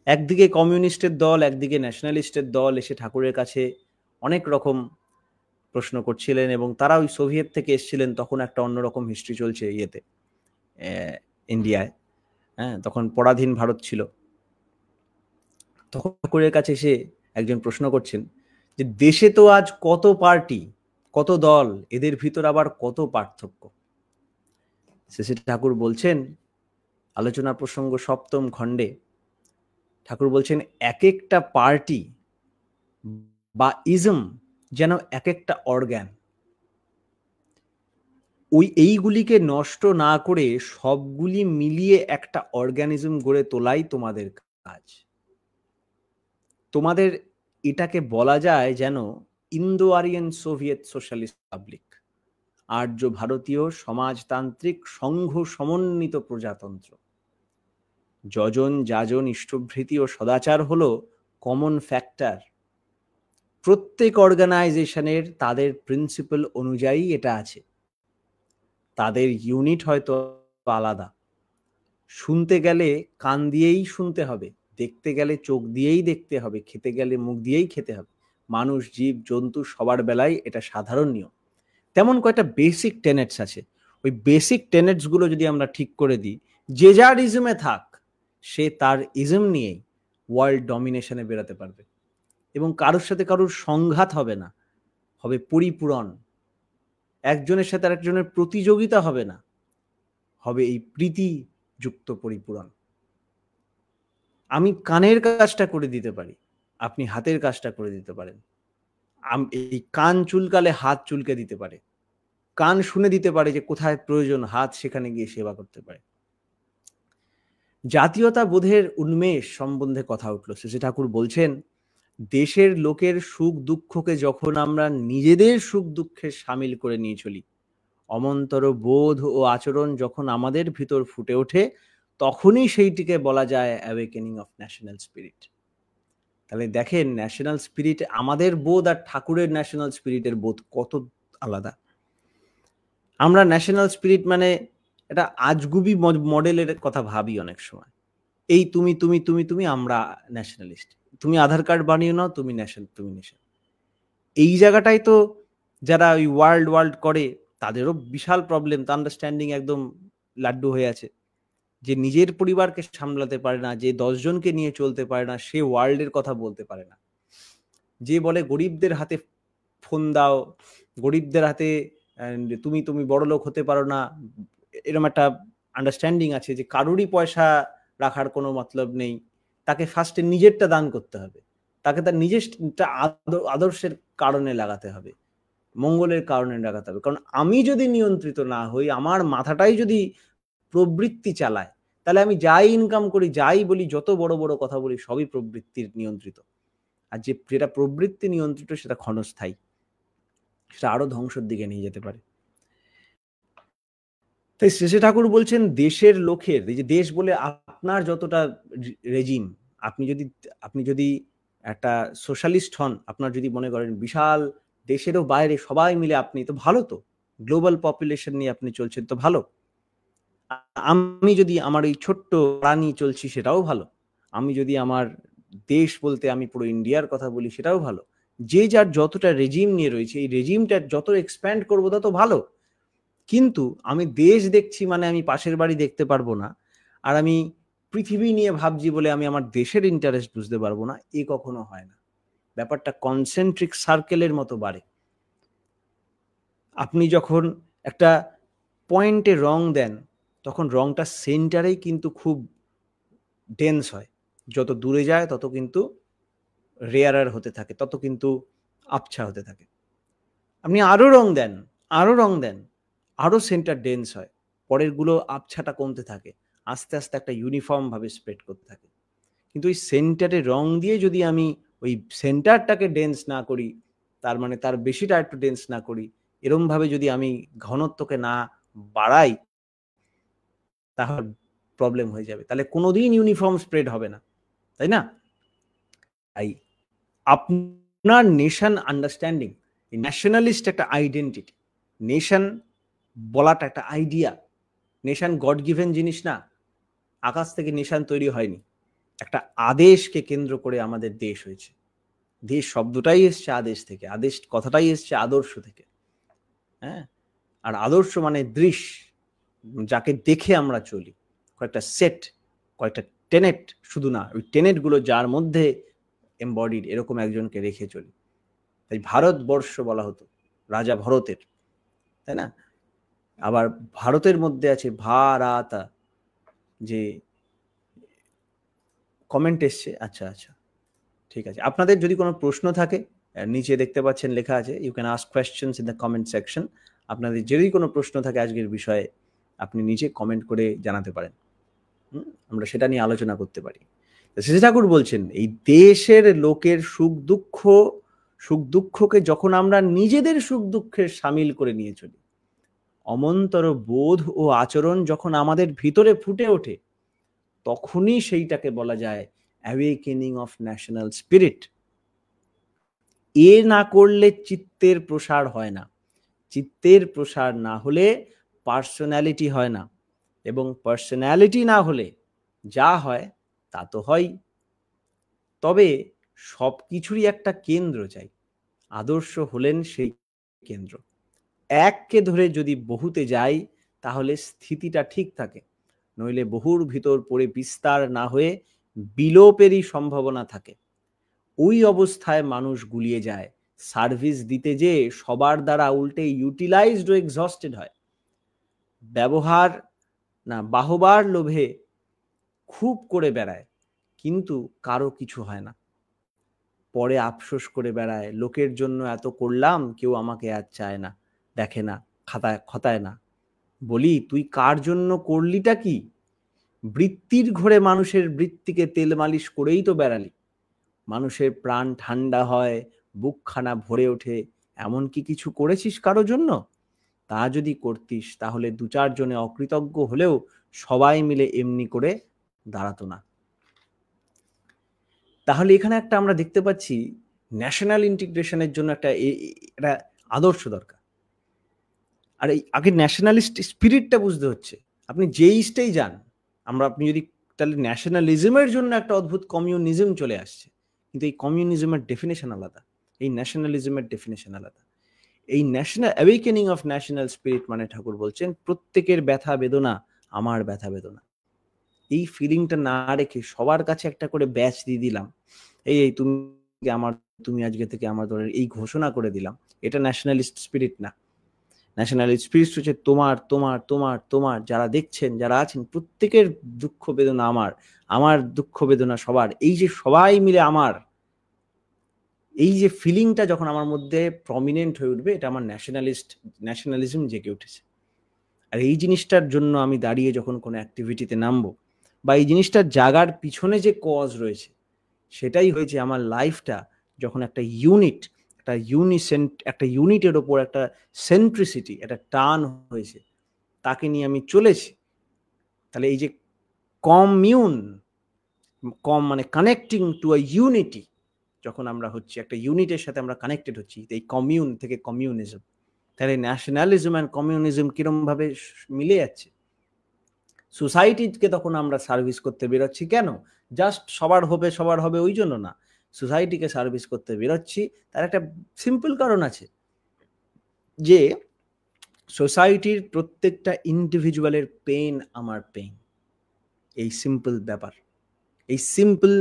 একদিকে কমিউনিস্টের দল, একদিকে ন্যাশনালিস্টের দল এসে ঠাকুরের কাছে অনেক রকম প্রশ্ন করছিলেন, এবং তারা ওই সোভিয়েত থেকে এসেছিলেন, তখন একটা অন্যরকম হিস্ট্রি চলছে ইয়েতে, ইন্ডিয়ায়। হ্যাঁ, তখন পরাধীন ভারত ছিল। তখন ঠাকুরের কাছে এসে একজন প্রশ্ন করছেন যে দেশে তো আজ কত পার্টি, কত দল, এদের ভিতর আবার কত পার্থক্য। শ্রী ঠাকুর বলছেন, আলোচনা প্রসঙ্গ সপ্তম খণ্ডে ঠাকুর বলছেন, এক একটা পার্টি বা ইজম যেন এক একটা অর্গান। এইগুলিকে নষ্ট না করে সবগুলি মিলিয়ে একটা অর্গানিজম গড়ে তোলাই তোমাদের কাজ। তোমাদের এটাকে বলা যায় যেন Indo Aryan Soviet Socialist Republic, আর্য ভারতীয় সমাজতান্ত্রিক সংঘ সমন্বিত প্রজাতন্ত্র। যজন যাজন ইষ্টভৃতি ও সদাচার হলো কমন ফ্যাক্টর। প্রত্যেক অর্গানাইজেশনের তাদের প্রিন্সিপাল অনুযায়ী এটা আছে। তাদের ইউনিট হয়তো আলাদা, শুনতে গেলে কান দিয়েই শুনতে হবে, দেখতে গেলে চোখ দিয়েই দেখতে হবে, খেতে গেলে মুখ দিয়েই খেতে হবে। মানুষ, জীব, জন্তু সবার বেলায় এটা সাধারণ নিয়ম। তেমন কয়েকটা বেসিক টেনেটস আছে। ওই বেসিক টেনেটস গুলো যদি আমরা ঠিক করে দিই, যে যার ইজমে থাক, সে তার ইজম নিয়েই ওয়ার্ল্ড ডমিনেশনে বেরোতে পারবে, এবং কারোর সাথে কারোর সংঘাত হবে না, হবে পরিপূরণ। একজনের সাথে আরেকজনের প্রতিযোগিতা হবে না, হবে এই প্রীতিযুক্ত পরিপূরণ। আমি কানের কাজটা করে দিতে পারি, আপনি হাতের কাজটা করে দিতে পারেন। এই কান চুলকালে হাত চুলকে দিতে পারে, কান শুনে দিতে পারে যে কোথায় প্রয়োজন, হাত সেখানে গিয়ে সেবা করতে পারে। জাতীয়তা বোধের উন্মেষ সম্বন্ধে কথা উঠল। শ্রী ঠাকুর বলছেন, দেশের লোকের সুখ দুঃখকে যখন আমরা নিজেদের সুখ দুঃখে সামিল করে নিয়ে চলি, অমন্তর বোধ ও আচরণ যখন আমাদের ভিতর ফুটে ওঠে, তখনই সেইটিকে বলা যায় অ্যাওয়েকেনিং অফ ন্যাশনাল স্পিরিট। তাহলে দেখেন, ন্যাশনাল স্পিরিট, আমাদের বোধ আর ঠাকুরের ন্যাশনাল স্পিরিটের বোধ কত আলাদা। আমরা ন্যাশনাল স্পিরিট মানে এটা আজগুবি মডেলের কথা ভাবি অনেক সময়। এই তুমি তুমি তুমি তুমি আমরা ন্যাশনালিস্ট, তুমি আধার কার্ড বানিয়ে নাও, তুমি ন্যাশনাল, তুমি ন্যাশনাল। এই জায়গাটাই তো যারা ওই ওয়ার্ল্ড করে তাদেরও বিশাল প্রবলেম, তো আন্ডারস্ট্যান্ডিং একদম লাড্ডু হয়ে আছে। যে নিজের পরিবারকে সামলাতে পারে না, যে 10 জনকে নিয়ে চলতে পারে না, সে ওয়ার্ল্ডের কথা বলতে পারে না। যে বলে গরিবদের হাতে ফোন দাও, গরিবদের হাতে তুমি তুমি বড় লোক হতে পারো না, এরকম একটা আন্ডারস্ট্যান্ডিং আছে যে কারোরই পয়সা রাখার কোনো মতলব নেই, তাকে ফার্স্টে নিজেরটা দান করতে হবে, তাকে তার নিজের আদর্শের কারণে লাগাতে হবে, মঙ্গলের কারণে লাগাতে হবে। কারণ আমি যদি নিয়ন্ত্রিত না হই, আমার মাথাটাই যদি প্রবৃত্তি চালায়, তাহলে আমি যাই ইনকাম করি, যাই বলি, যত বড় বড় কথা বলি, সবই প্রবৃত্তির নিয়ন্ত্রিত। আর যেটা প্রবৃত্তি নিয়ন্ত্রিত সেটা ক্ষণস্থায়ী, সেটা আরো ধ্বংসের দিকে নিয়ে যেতে পারে। তাই শেষে ঠাকুর বলছেন দেশের লোকের, এই যে দেশ বলে আপনার যতটা রেজিম, আপনি যদি একটা সোশ্যালিস্ট হন, আপনার যদি মনে করেন বিশাল দেশেরও বাইরে সবাই মিলে, আপনি তো ভালো, তো গ্লোবাল পপুলেশন নিয়ে আপনি চলছেন তো ভালো। আমি যদি আমার এই ছোট্ট প্রাণী চলছি সেটাও ভালো। আমি যদি আমার দেশ বলতে আমি পুরো ইন্ডিয়ার কথা বলি সেটাও ভালো। যে যার যতটা রেজিম নিয়ে রয়েছে, এই রেজিমটা যত এক্সপ্যান্ড করবো তত ভালো। কিন্তু আমি দেশ দেখছি মানে আমি পাশের বাড়ি দেখতে পারবো না, আর আমি পৃথিবী নিয়ে ভাবছি বলে আমি আমার দেশের ইন্টারেস্ট বুঝতে পারবো না, এ কখনো হয় না। ব্যাপারটা কনসেন্ট্রিক সার্কেলের মতো বাড়ে। আপনি যখন একটা পয়েন্টে রং দেন, তখন রংটা সেন্টারেই কিন্তু খুব ডেন্স হয়, যত দূরে যায় তত কিন্তু রেয়ারার হতে থাকে, তত কিন্তু আবছা হতে থাকে। আপনি আরো রং দেন, আরো রং দেন, আরো সেন্টার ডেন্স হয়, পরেরগুলো আবছাটা কমতে থাকে, আস্তে আস্তে একটা ইউনিফর্ম ভাবে স্প্রেড করতে থাকে। কিন্তু ওই সেন্টারে রং দিয়ে যদি আমি ওই সেন্টারটাকে ডেন্স না করি, তার মানে তার বেশিটা একটু ডেন্স না করি, এরম ভাবে যদি আমি ঘনত্বকে না বাড়াই, তাহলে প্রবলেম হয়ে যাবে, তাহলে কোনোদিন ইউনিফর্ম স্প্রেড হবে না, তাই না? তাই আপনার নেশন আন্ডারস্ট্যান্ডিং, ন্যাশনালিস্ট একটা আইডেন্টিটি, নেশন বলাটা একটা আইডিয়া। নেশন গড গিভেন জিনিস না, আকাশ থেকে নেশন তৈরি হয়নি, একটা আদেশকে কেন্দ্র করে আমাদের দেশ হয়েছে। দেশ শব্দটাই এসছে আদেশ থেকে, আদেশ কথাটাই এসছে আদর্শ থেকে। হ্যাঁ, আর আদর্শ মানে দৃশ, যাকে দেখে আমরা চলি, কয়েকটা সেট, কয়েকটা টেনেট, শুধু না, ওই টেনেট গুলো যার মধ্যে এমবডিড, এরকম একজনকে রেখে চলি। তাই ভারতবর্ষ বলা হতো রাজা ভরতের, তাই না? আবার ভারতের মধ্যে আছে ভারাতা, যে কমেন্ট এসছে। আচ্ছা আচ্ছা, ঠিক আছে। আপনাদের যদি কোনো প্রশ্ন থাকে, নিচে দেখতে পাচ্ছেন লেখা আছে, you can ask questions in the comment section. আপনাদের যদি কোনো প্রশ্ন থাকে আজকের বিষয়ে, আপনি নিচে কমেন্ট করে জানাতে পারেন, আমরা সেটা নিয়ে আলোচনা করতে পারি। শ্রী ঠাকুর বলছেন এই দেশের লোকের সুখ দুঃখকে যখন আমরা নিজেদের সুখ দুঃখের সামিল করে নিয়ে চলি, অমন্তর বোধ ও আচরণ যখন আমাদের ভিতরে ফুটে ওঠে, তখনই সেইটাকে বলা যায় অ্যাওয়েকেনিং অফ ন্যাশনাল স্পিরিট। এ না করলে চিত্তের প্রসার হয় না, চিত্তের প্রসার না হলে পার্সোনালিটি হয় না, এবং পার্সোনালিটি না হলে যা হয় তা তো হয়। তবে সবকিছুরই একটা কেন্দ্র চাই, আদর্শ হলেন সেই কেন্দ্র। এককে ধরে যদি বহুতে যাই, তাহলে স্থিতিটা ঠিক থাকে, নইলে বহুর ভিতর পড়ে বিস্তার না হয়ে বিলোপেরই সম্ভাবনা থাকে। ওই অবস্থায় মানুষ গুলিয়ে যায়, সার্ভিস দিতে যে সবার দ্বারা উল্টে ইউটিলাইজড ও এক্সস্টেড হয়। ব্যবহার না বাহবার লোভে খুব করে বেড়ায়, কিন্তু কারো কিছু হয় না, পরে আফসোস করে বেড়ায়, লোকের জন্য এত করলাম, কেউ আমাকে আর চায় না, দেখে না, খতায় না। বলি তুই কার জন্য করলিটা কি? বৃত্তির ঘরে মানুষের বৃত্তিকে তেল মালিশ করেই তো বেড়ালি। মানুষের প্রাণ ঠান্ডা হয়, বুকখানা ভরে ওঠে, এমন কি কিছু করেছিস কারো জন্য? তা যদি করতিস, তাহলে দু চার জনে অকৃতজ্ঞ হলেও সবাই মিলে এমনি করে দাঁড়াতো না। তাহলে এখানে একটা আমরা দেখতে পাচ্ছি ন্যাশনাল ইন্টিগ্রেশনের জন্য একটা আদর্শ দরকার। আর এই আগে ন্যাশনালিস্ট স্পিরিটটা বুঝতে হচ্ছে। আপনি যেই স্টেই যান, আপনি যদি তাহলে ন্যাশনালিজমের জন্য একটা অদ্ভুত কমিউনিজম চলে আসছে, কিন্তু এই কমিউনিজমের ডেফিনেশন আলাদা, এই ন্যাশনালিজমের ডেফিনেশন আলাদা। এই national awakening of national spirit মানে ঠাকুর বলছেন প্রত্যেকের ব্যথা বেদনা আমার ব্যথা বেদনা। এই ফিলিংটা না রেখে সবার কাছে একটা করে ব্যাচ দিয়ে দিলাম, এই তুমি আজকে থেকে আমার দলের, এই ঘোষণা করে দিলাম, এটা ন্যাশনালিস্ট স্পিরিট না। ন্যাশনালিস্ট স্পিরিট হচ্ছে তোমার তোমার তোমার তোমার, যারা দেখছেন যারা আছেন প্রত্যেকের দুঃখ বেদনা আমার, আমার দুঃখ বেদনা সবার, এই যে সবাই মিলে আমার, এই যে ফিলিংটা যখন আমার মধ্যে প্রমিনেন্ট হয়ে উঠবে, এটা আমার ন্যাশনালিজম জেগে উঠেছে। আর এই জিনিসটার জন্য আমি দাঁড়িয়ে যখন কোনো অ্যাক্টিভিটিতে নামবো, বা এই জিনিসটার জাগার পিছনে যে কজ রয়েছে, সেটাই হয়েছে আমার লাইফটা যখন একটা ইউনিট, একটা ইউনিটের ওপর একটা সেন্ট্রিসিটি, একটা টান হয়েছে, তাকে নিয়ে আমি চলেছি। তাহলে এই যে কম মানে কানেক্টিং টু আ ইউনিটি, যখন আমরা হচ্ছি একটা ইউনিটের সাথে আমরা কানেক্টেড হচ্ছি, এই কমিউন থেকে কমিউনিজম, তাহলে ন্যাশনালিজম অ্যান্ড কমিউনিজম কিরম ভাবে মিলে যাচ্ছে। সোসাইটিকে তখন আমরা সার্ভিস করতে বেরোচ্ছি কেন? জাস্ট সবার হবে ওই জন্য না। সোসাইটিকে সার্ভিস করতে বেরোচ্ছি তার একটা সিম্পল কারণ আছে, যে সোসাইটির প্রত্যেকটা ইন্ডিভিজুয়ালের পেন আমার পেন। এই সিম্পল ব্যাপার, এই সিম্পল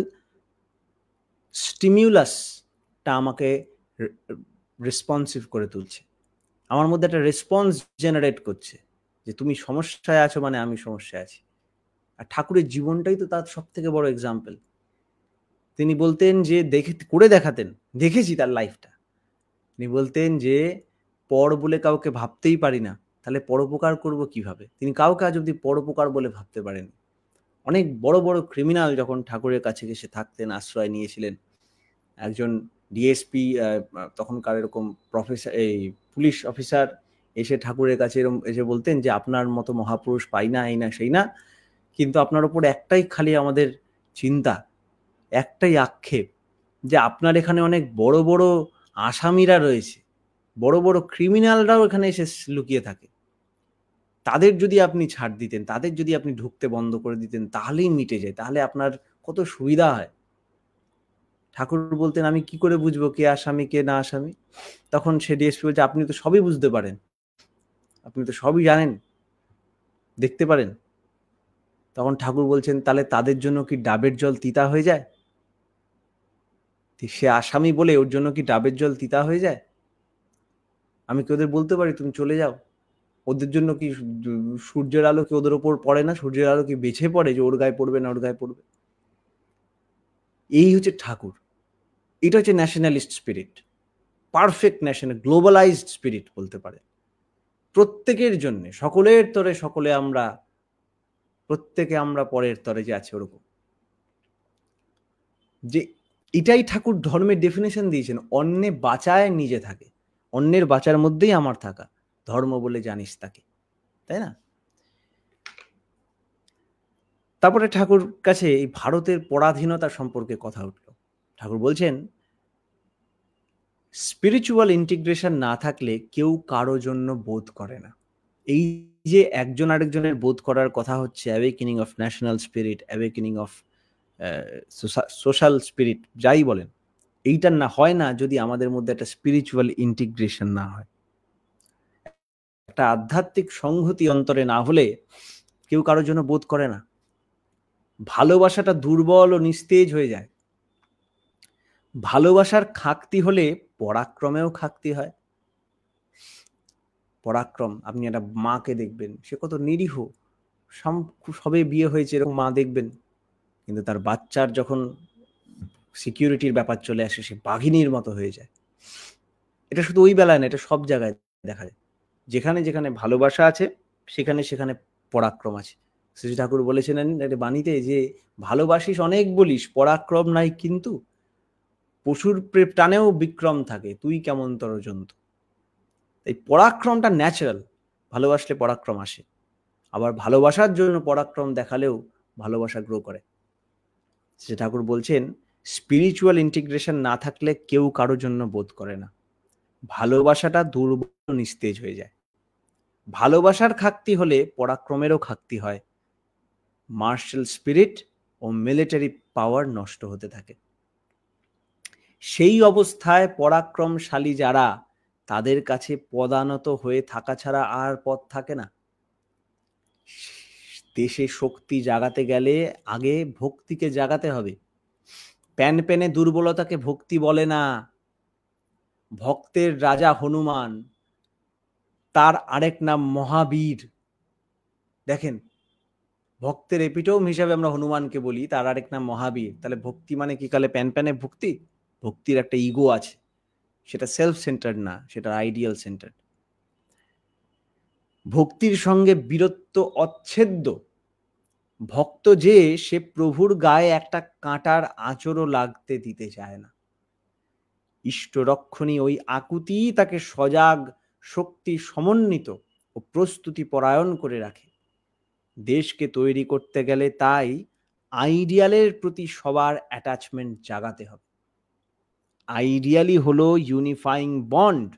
স্টিমিউলাসটা আমাকে রেসপন্সিভ করে তুলছে, আমার মধ্যে একটা রেসপন্স জেনারেট করছে যে তুমি সমস্যায় আছো মানে আমি সমস্যায় আছি। আর ঠাকুরের জীবনটাই তো তার সব থেকে বড় এক্সাম্পল। তিনি বলতেন যে করে দেখাতেন, দেখেছি তার লাইফটা। তিনি বলতেন যে পর বলে কাউকে ভাবতেই পারি না, তাহলে পরোপকার করব কিভাবে? তিনি কাউকে আজ অব্দি পরোপকার বলে ভাবতে পারেন। অনেক বড় বড় ক্রিমিনাল যখন ঠাকুরের কাছে এসে থাকতেন, আশ্রয় নিয়েছিলেন, একজন ডিএসপি তখনকার এরকম প্রফেসর, এই পুলিশ অফিসার এসে ঠাকুরের কাছে এরকম এসে বলতেন যে আপনার মতো মহাপুরুষ পাই না, এই না সেই না, কিন্তু আপনার ওপর একটাই খালি আমাদের চিন্তা, একটাই আক্ষেপ, যে আপনার এখানে অনেক বড় বড় আসামিরা রয়েছে, বড় বড় ক্রিমিনালরাও এখানে এসে লুকিয়ে থাকে, তাদের যদি আপনি ছাড় দিতেন, তাদের যদি আপনি ঢুকতে বন্ধ করে দিতেন, তাহলেই মিটে যায়, তাহলে আপনার কত সুবিধা হয়। ঠাকুর বলতেন আমি কি করে বুঝবো কে আসামি কে না আসামি? তখন সে ডিএসপি বলছে আপনি তো সবই বুঝতে পারেন, আপনি তো সবই জানেন, দেখতে পারেন। তখন ঠাকুর বলছেন তাহলে তাদের জন্য কি ডাবের জল তিতা হয়ে যায়? সে আসামি বলে ওর জন্য কি ডাবের জল তিতা হয়ে যায়? আমি কি ওদের বলতে পারি তুমি চলে যাও? ওদের জন্য কি সূর্যের আলো কি ওদের ওপর পড়ে না? সূর্যের আলো কি বেছে পড়ে যে ওর গায়ে পড়বে না ওর গায়ে পড়বে? এই হচ্ছে ঠাকুর, এটা হচ্ছে nationalist spirit, perfect national globalised spirit বলতে পারে। প্রত্যেকের জন্য, সকলের তরে সকলে আমরা, প্রত্যেকে আমরা পরের তরে যে আছে ওরকম। যে এটাই ঠাকুর ধর্মের ডেফিনেশন দিয়েছেন, অন্যে বাঁচায় নিজে থাকে, অন্যের বাঁচার মধ্যেই আমার থাকা, ধর্ম বলে জানিস তাকে, তাই না? তারপরে ঠাকুর কাছে এই ভারতের পরাধীনতা সম্পর্কে কথা উঠল। ঠাকুর বলছেন স্পিরিচুয়াল ইন্টিগ্রেশন না থাকলে কেউ কারো জন্য বোধ করে না। এই যে একজন আরেকজনের বোধ করার কথা হচ্ছে, awakening of national spirit, awakening of social spirit, যাই বলেন, এইটা না হয় না যদি আমাদের মধ্যে একটা স্পিরিচুয়াল ইন্টিগ্রেশন না হয়, একটা আধ্যাত্মিক সংহতি অন্তরে না হলে কেউ কারোর জন্য বোধ করে না। ভালোবাসাটা দুর্বল ও নিস্তেজ হয়ে যায়। ভালোবাসার খাকতি হলে পরাক্রমেও খাকতি হয়। পরাক্রম, আপনি একটা মাকে দেখবেন, সে কত নিরীহ, সবে বিয়ে হয়েছে এরকম মা দেখবেন, কিন্তু তার বাচ্চার যখন সিকিউরিটির ব্যাপার চলে আসে সে বাঘিনীর মতো হয়ে যায়। এটা শুধু ওই বেলায় না, এটা সব জায়গায় দেখা যায়। যেখানে যেখানে ভালোবাসা আছে সেখানে সেখানে পরাক্রম আছে। শ্রী ঠাকুর বলেছিলেন একটা বাণীতে যে ভালোবাসিস অনেক বলিস, পরাক্রম নাই কিন্তু, পশুর টানেও বিক্রম থাকে, তুই কেমন তর জন্তু। এই পরাক্রমটা ন্যাচারাল, ভালোবাসলে পরাক্রম আসে, আবার ভালোবাসার জন্য পরাক্রম দেখালেও ভালোবাসা গ্রো করে। শ্রী ঠাকুর বলছেন স্পিরিচুয়াল ইন্টিগ্রেশন না থাকলে কেউ কারো জন্য বোধ করে না, ভালোবাসাটা দুর্বল নিস্তেজ হয়ে যায়। ভালোবাসার খাকতি হলে পরাক্রমেরও খাকতি হয়, মার্শাল স্পিরিট ও মিলিটারি পাওয়ার নষ্ট হতে থাকে। সেই অবস্থায় পরাক্রমশালী যারা, তাদের কাছে পদানত হয়ে থাকা ছাড়া আর পথ থাকে না। দেশে শক্তি জাগাতে গেলে আগে ভক্তিকে জাগাতে হবে। প্যান প্যানে দুর্বলতাকে ভক্তি বলে না। ভক্তের রাজা হনুমান, তার আরেক নাম মহাবীর। দেখেন, ভক্তের এপিটোম হিসাবে আমরা হনুমানকে বলি, তার আরেক নাম মহাবীর। তাহলে ভক্তি মানে কি কালে প্যান প্যানে ভক্তি? ভক্তির একটা ইগো আছে, সেটা সেলফ সেন্টার্ড না, সেটা আইডিয়াল সেন্টার্ড। ভক্তির সঙ্গে বীরত্ব অচ্ছেদ্য। ভক্ত যে সে প্রভুর গায়ে একটা কাঁটার আঁচড়ও লাগতে দিতে চায় না। ইষ্টরক্ষণী ওই আকুতি তাকে সজাগ, শক্তি সমন্বিত ও প্রস্তুতি পরায়ণ করে রাখে। দেশকে তৈরি করতে গেলে তাই আইডিয়ালের প্রতি সবার অ্যাটাচমেন্ট জাগাতে হবে। আইডিয়ালি হলো ইউনিফাইং বন্ড।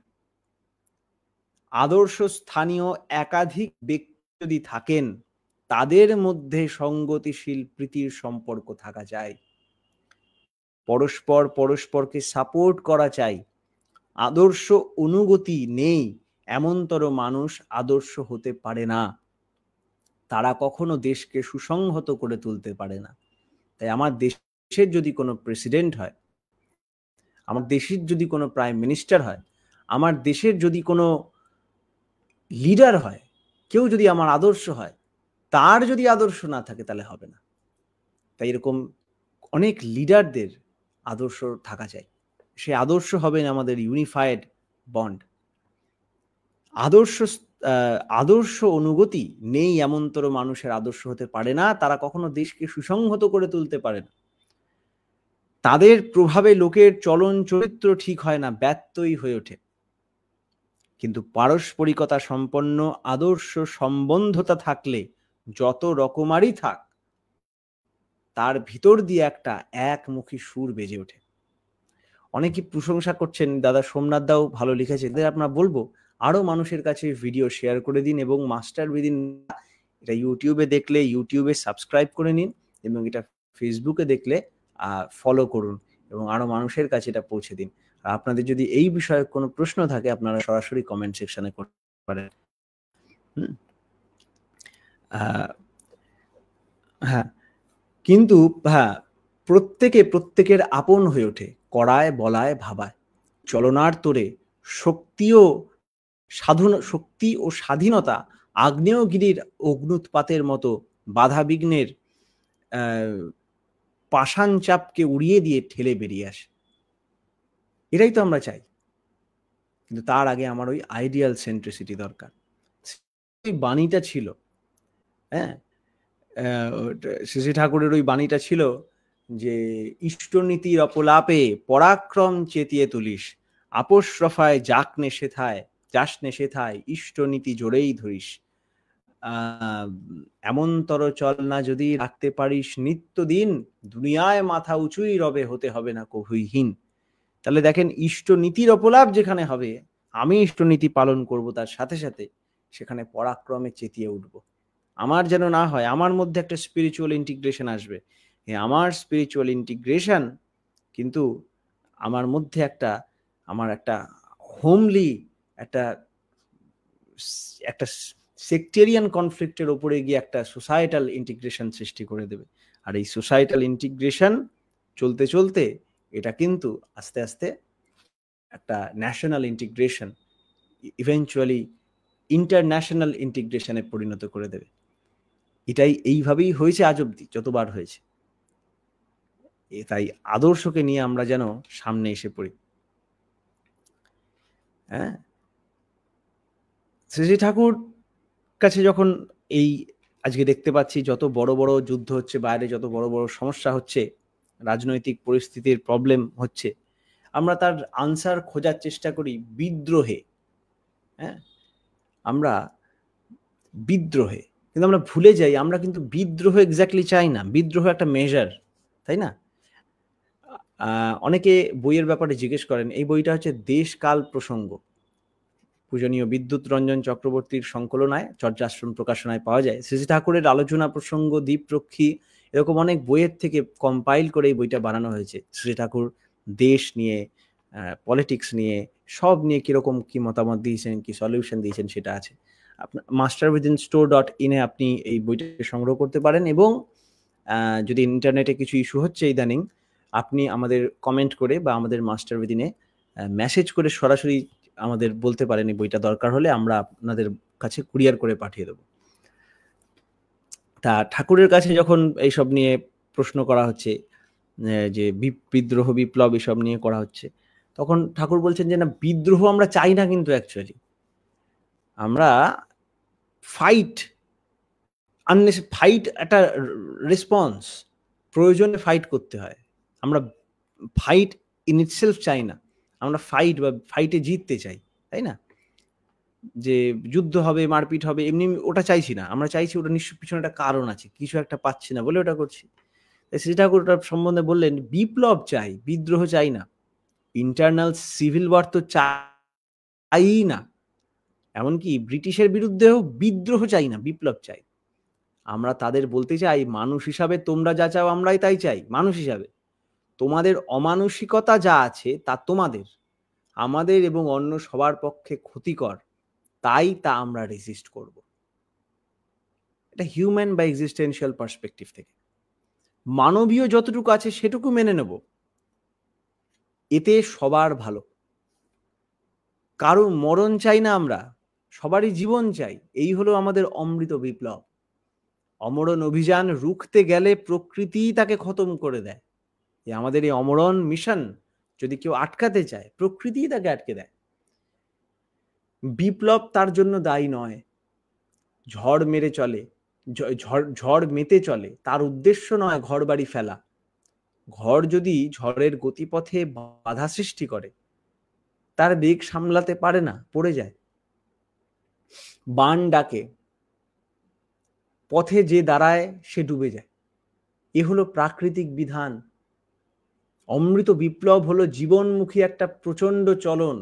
আদর্শ স্থানীয় একাধিক ব্যক্তি যদি থাকেন, তাদের মধ্যে সঙ্গতিশীল প্রীতির সম্পর্ক থাকা চাই। পরস্পর পরস্পরকে সাপোর্ট করা চাই। আদর্শ অনুগতি নেই এমনতর মানুষ আদর্শ হতে পারে না। তারা কখনো দেশকে সুসংহত করে তুলতে পারে না। তাই আমার দেশের যদি কোনো প্রেসিডেন্ট হয়, আমার দেশের যদি কোনো প্রাইম মিনিস্টার হয়, আমার দেশের যদি কোনো লিডার হয়, কেউ যদি আমার আদর্শ হয়, তার যদি আদর্শ না থাকে তাহলে হবে না। তাই এরকম অনেক লিডারদের আদর্শ থাকা চাই। সেই আদর্শ হবে আমাদের ইউনিফাইড বন্ড। আদর্শ অনুগতি নেই এমনতর মানুষের আদর্শ হতে পারে না। তারা কখনো দেশকে সুসংহত করে তুলতে পারে না। তাদের প্রভাবে লোকের চলন চরিত্র ঠিক হয় না, ব্যত্যয়ী হয়ে ওঠে। কিন্তু পারস্পরিকতা সম্পন্ন আদর্শ সম্বন্ধতা থাকলে যত রকমারই থাক, তার ভিতর দিয়ে একটা একমুখী সুর বেজে ওঠে। অনেকে প্রশংসা করছেন, দাদা সোমনাথ দাও ভালো লিখেছেন, আপনারা বলবো আরো মানুষের কাছে ভিডিও শেয়ার করে দিন, এবং মাস্টার উইদিন এটা ইউটিউবে দেখলে ইউটিউবে সাবস্ক্রাইব করে নিন, এবং এটা ফেসবুকে দেখলে ফলো করুন, এবং আরো মানুষের কাছে এটা পৌঁছে দিন। আর আপনাদের যদি এই বিষয়ে কোনো প্রশ্ন থাকে আপনারা সরাসরি কমেন্ট সেকশনে করতে পারেন। হ্যাঁ, কিন্তু হ্যাঁ, প্রত্যেকের আপন হয়ে ওঠে, করায় বলায় ভাবায়। চলনার তোরে শক্তি ও স্বাধীনতা আগ্নেয়গিরির অগ্নুৎপাতের মতো বাধা বিঘ্নের পাষাণ চাপকে উড়িয়ে দিয়ে ঠেলে বেরিয়ে আসে। এটাই তো আমরা চাই। কিন্তু তার আগে আমার ওই আইডিয়াল সেন্ট্রিসিটি দরকার। ওই বাণীটা ছিল, হ্যাঁ, শ্রী ঠাকুরের ওই বাণীটা ছিল যে ইষ্টনীতির অপলাপে পরাক্রম চেতিয়ে তুলিস, আপোষ রফায় যাসনে সেথায় ইষ্টনীতি জোরেই ধরিস। এমনতর চল না যদি রাখতে পারিস নিত্যদিন, দুনিয়ায় মাথা উঁচুই রবে, হতে হবে না কভুইহীন। তাহলে দেখেন, ইষ্টনীতির অপলাপ যেখানে হবে, আমি ইষ্টনীতি পালন করব, তার সাথে সাথে সেখানে পরাক্রমে চেতিয়ে উঠব। আমার যেন না হয় আমার মধ্যে একটা স্পিরিচুয়াল ইন্টিগ্রেশন আসবে। আমার স্পিরিচুয়াল ইন্টিগ্রেশন কিন্তু আমার মধ্যে আমার একটা হোমলি একটা সেক্টেরিয়ান কনফ্লিক্টের উপরে গিয়ে একটা সোসাইটাল ইন্টিগ্রেশন সৃষ্টি করে দেবে। আর এই সোসাইটাল ইন্টিগ্রেশন চলতে চলতে এটা কিন্তু আস্তে আস্তে একটা ন্যাশনাল ইন্টিগ্রেশন, ইভেনচুয়ালি ইন্টারন্যাশনাল ইন্টিগ্রেশনে পরিণত করে দেবে। এটাই এইভাবেই হয়েছে আজ অব্দি, যতবার হয়েছে। তাই আদর্শকে নিয়ে আমরা যেন সামনে এসে পড়ি। হ্যাঁ, শ্রী ঠাকুর কাছে যখন এই আজকে দেখতে পাচ্ছি যত বড় বড় যুদ্ধ হচ্ছে, বাইরে যত বড় বড় সমস্যা হচ্ছে, রাজনৈতিক পরিস্থিতির প্রবলেম হচ্ছে, আমরা তার আনসার খোঁজার চেষ্টা করি বিদ্রোহে। হ্যাঁ, আমরা বিদ্রোহে, কিন্তু আমরা ভুলে যাই আমরা কিন্তু বিদ্রোহ এক্স্যাক্টলি চাই না। বিদ্রোহ একটা মেজার, তাই না? অনেকে বইয়ের ব্যাপারে জিজ্ঞেস করেন, এই বইটা হচ্ছে দেশ কাল প্রসঙ্গ, পূজনীয় বিদ্যুৎ রঞ্জন চক্রবর্তীর সংকলনায় চর্যাশ্রম প্রকাশনায় পাওয়া যায়। শ্রী ঠাকুরের আলোচনা প্রসঙ্গ, দ্বীপরক্ষী, এরকম অনেক বইয়ের থেকে কম্পাইল করে এই বইটা বানানো হয়েছে। শ্রী ঠাকুর দেশ নিয়ে, পলিটিক্স নিয়ে, সব নিয়ে কিরকম কি মতামত দিয়েছেন, কি সলিউশন দিয়েছেন সেটা আছে। আপনার masterwithinstore.in এ আপনি এই বইটা সংগ্রহ করতে পারেন, এবং যদি ইন্টারনেটে কিছু ইস্যু হচ্ছে ইদানিং, আপনি আমাদের কমেন্ট করে বা আমাদের মাস্টার উইদিনে মেসেজ করে সরাসরি আমাদের বলতে পারেন এই বইটা দরকার হলে, আমরা আপনাদের কাছে কুরিয়ার করে পাঠিয়ে দেব। তা ঠাকুরের কাছে যখন এইসব নিয়ে প্রশ্ন করা হচ্ছে, যে বিদ্রোহ বিপ্লব এসব নিয়ে করা হচ্ছে, তখন ঠাকুর বলছেন যে না, বিদ্রোহ আমরা চাই না, কিন্তু অ্যাকচুয়ালি আমরা ফাইট ফাইট একটা রেসপন্স, প্রয়োজনে ফাইট করতে হয়। আমরা ফাইট ইন ইটসেলফ চাই না, আমরা ফাইট বা ফাইটে জিততে চাই, তাই না? যে যুদ্ধ হবে, মারপিট হবে, এমনি ওটা চাইছি না। আমরা চাইছি ওটা নিশ্চয় পিছনে একটা কারণ আছে, কিছু একটা পাচ্ছি না বলে ওটা করছি। শ্রী ঠাকুর ওটার সম্বন্ধে বললেন, বিপ্লব চাই, বিদ্রোহ চাই না। ইন্টারনাল সিভিল ওয়ার তো চাই না, এমনকি ব্রিটিশের বিরুদ্ধেও বিদ্রোহ চাই না, বিপ্লব চাই। আমরা তাদের বলতে চাই, মানুষ হিসাবে তোমরা যা চাও আমরাই তাই চাই। মানুষ হিসাবে তোমাদের অমানসিকতা যা আছে তা তোমাদের, আমাদের এবং অন্য সবার পক্ষে ক্ষতিকর, তাই তা আমরা রেজিস্ট করব। এটা হিউম্যান বা এক্সিস্টেন্সিয়াল পার্সপেক্টিভ থেকে মানবীয় যতটুকু আছে সেটুকু মেনে নেব, এতে সবার ভালো। কারো মরণ চাই না আমরা, সবারই জীবন চাই। এই হলো আমাদের অমৃত বিপ্লব। অমরণ অভিযান রুখতে গেলে প্রকৃতি তাকে খতম করে দেয়। আমাদের এই অমরণ মিশন যদি কেউ আটকাতে চায়, প্রকৃতি তাকে আটকে দেয়। বিপ্লব তার জন্য দায়ী নয়। ঝড় মেরে চলে, ঝড় মেতে চলে, তার উদ্দেশ্য নয় ঘর বাড়ি ফেলা। ঘর যদি ঝড়ের গতিপথে বাধা সৃষ্টি করে, তার বেগ সামলাতে পারে না, পড়ে যায়। বান ডাকে, পথে যে দাঁড়ায় সে ডুবে যায়। এ হলো প্রাকৃতিক বিধান। অমৃত বিপ্লব হলো জীবনমুখী একটা প্রচন্ড চলন।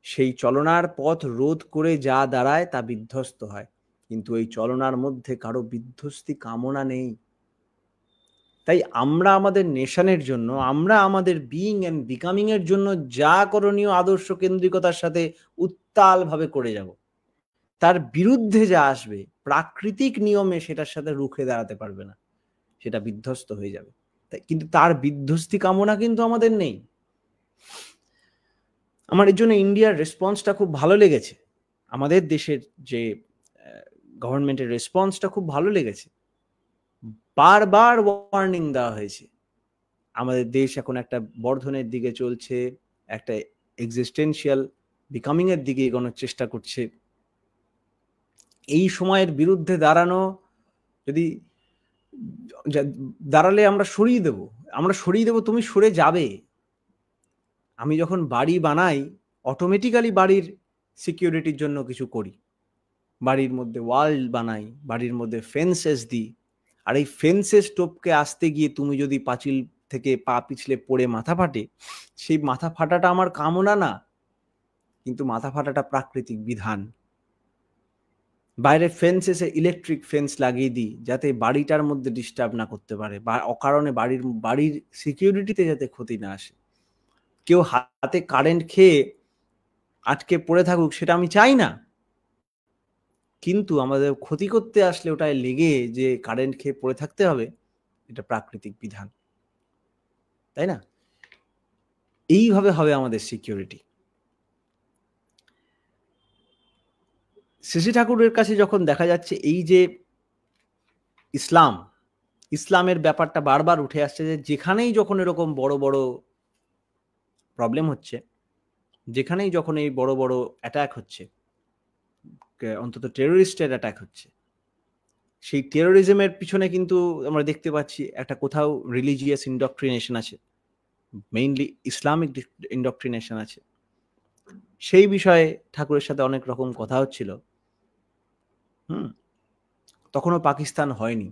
সেই চলনার পথ রোধ করে যা দাঁড়ায় তা বিধ্বস্ত হয়, কিন্তু এই চলনার মধ্যে কারো বিধ্বস্তি কামনা নেই। তাই আমরা আমাদের নেশনের জন্য, আমরা আমাদের বিইং এন্ড বিকামিং এর জন্য যা করণীয় আদর্শ কেন্দ্রিকতার সাথে উত্তালভাবে করে যাব। তার বিরুদ্ধে যা আসবে প্রাকৃতিক নিয়মে সেটার সাথে রুখে দাঁড়াতে পারবে না, সেটা বিধ্বস্ত হয়ে যাবে। তাই কিন্তু তার বিধ্বস্তি কামনা কিন্তু আমাদের নেই। আমার এর জন্য ইন্ডিয়ার রেসপন্সটা খুব ভালো লেগেছে। আমাদের দেশের যে গভর্নমেন্টের রেসপন্সটা খুব ভালো লেগেছে। বারবার ওয়ার্নিং দেওয়া হয়েছে, আমাদের দেশ এখন একটা বর্ধনের দিকে চলছে, একটা এক্সিস্টেন্সিয়াল বিকামিং এর দিকে এগোনোর চেষ্টা করছে। এই সময়ের বিরুদ্ধে দাঁড়ানো, যদি দাঁড়ালে আমরা সরিয়ে দেব, তুমি সরে যাবে। আমি যখন বাড়ি বানাই, অটোমেটিক্যালি বাড়ির সিকিউরিটির জন্য কিছু করি, বাড়ির মধ্যে ওয়াল বানাই, বাড়ির মধ্যে ফেন্সেস দিই। আর এই ফেন্সেস টপকে আসতে গিয়ে তুমি যদি পাঁচিল থেকে পা পিছলে পড়ে মাথা ফাটে, সেই মাথা ফাটাটা আমার কামনা না, কিন্তু মাথা ফাটাটা প্রাকৃতিক বিধান। বাইরে ফেন্সেসে ইলেকট্রিক ফেন্স লাগিয়ে দিই, যাতে বাড়িটার মধ্যে ডিস্টার্ব না করতে পারে, বা অকারণে বাড়ির সিকিউরিটিতে যাতে ক্ষতি না আসে। কেউ হাতে কারেন্ট খেয়ে আটকে পড়ে থাকুক, সেটা আমি চাই না, কিন্তু আমাদের ক্ষতি করতে আসলে ওটায় লেগে যে কারেন্ট খেয়ে পড়ে থাকতে হবে, এটা প্রাকৃতিক বিধান, তাই না? এইভাবে হবে আমাদের সিকিউরিটি। শ্রী ঠাকুরের কাছে যখন দেখা যাচ্ছে এই যে ইসলামের ব্যাপারটা বারবার উঠে আসছে, যে যেখানেই যখন এরকম বড় বড় প্রবলেম হচ্ছে, যেখানেই যখন এই বড় বড় অ্যাটাক হচ্ছে, অন্তত টেররিস্টের অ্যাটাক হচ্ছে, সেই টেরোরিজমের পিছনে কিন্তু আমরা দেখতে পাচ্ছি একটা কোথাও রিলিজিয়াস ইন্ডক্ট্রিনেশন আছে, মেইনলি ইসলামিক ইন্ডক্ট্রিনেশন আছে। সেই বিষয়ে ঠাকুরের সাথে অনেক রকম কথা হচ্ছিল। তখনও পাকিস্তান হয়নি।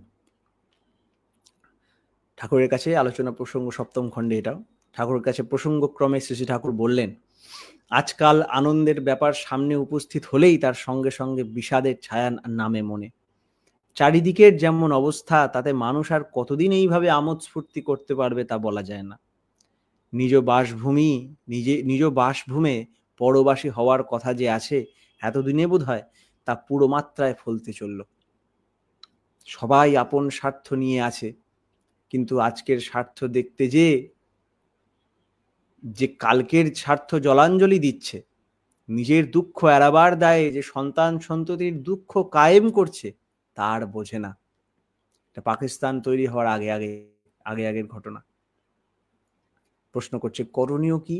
ঠাকুরের কাছে আলোচনা প্রসঙ্গ সপ্তম খণ্ডে এটাও, ঠাকুরের কাছে প্রসঙ্গক্রমে শ্রী ঠাকুর বললেন, আজকাল আনন্দের ব্যাপার সামনে উপস্থিত হলেই তার সঙ্গে সঙ্গে বিষাদের ছায়া নামে মনে। চারিদিকের যেমন অবস্থা, তাতে মানুষ আর কতদিন এইভাবে আমোদ স্ফূর্তি করতে পারবে তা বলা যায় না। নিজ বাসভূমে পরবাসী হওয়ার কথা যে আছে, এতদিনে বোধ হয় তা পুরো মাত্রায় ফলতে চলল। সবাই আপন স্বার্থ নিয়ে আছে, কিন্তু আজকের স্বার্থ দেখতে যে কালকের স্বার্থ জলাঞ্জলি দিচ্ছে, নিজের দুঃখ এড়াবার দায়ে যে সন্তান সন্ততির দুঃখ কায়েম করছে, তার বোঝে না। পাকিস্তান তৈরি হওয়ার আগে আগের ঘটনা। প্রশ্ন করছে করণীয় কি?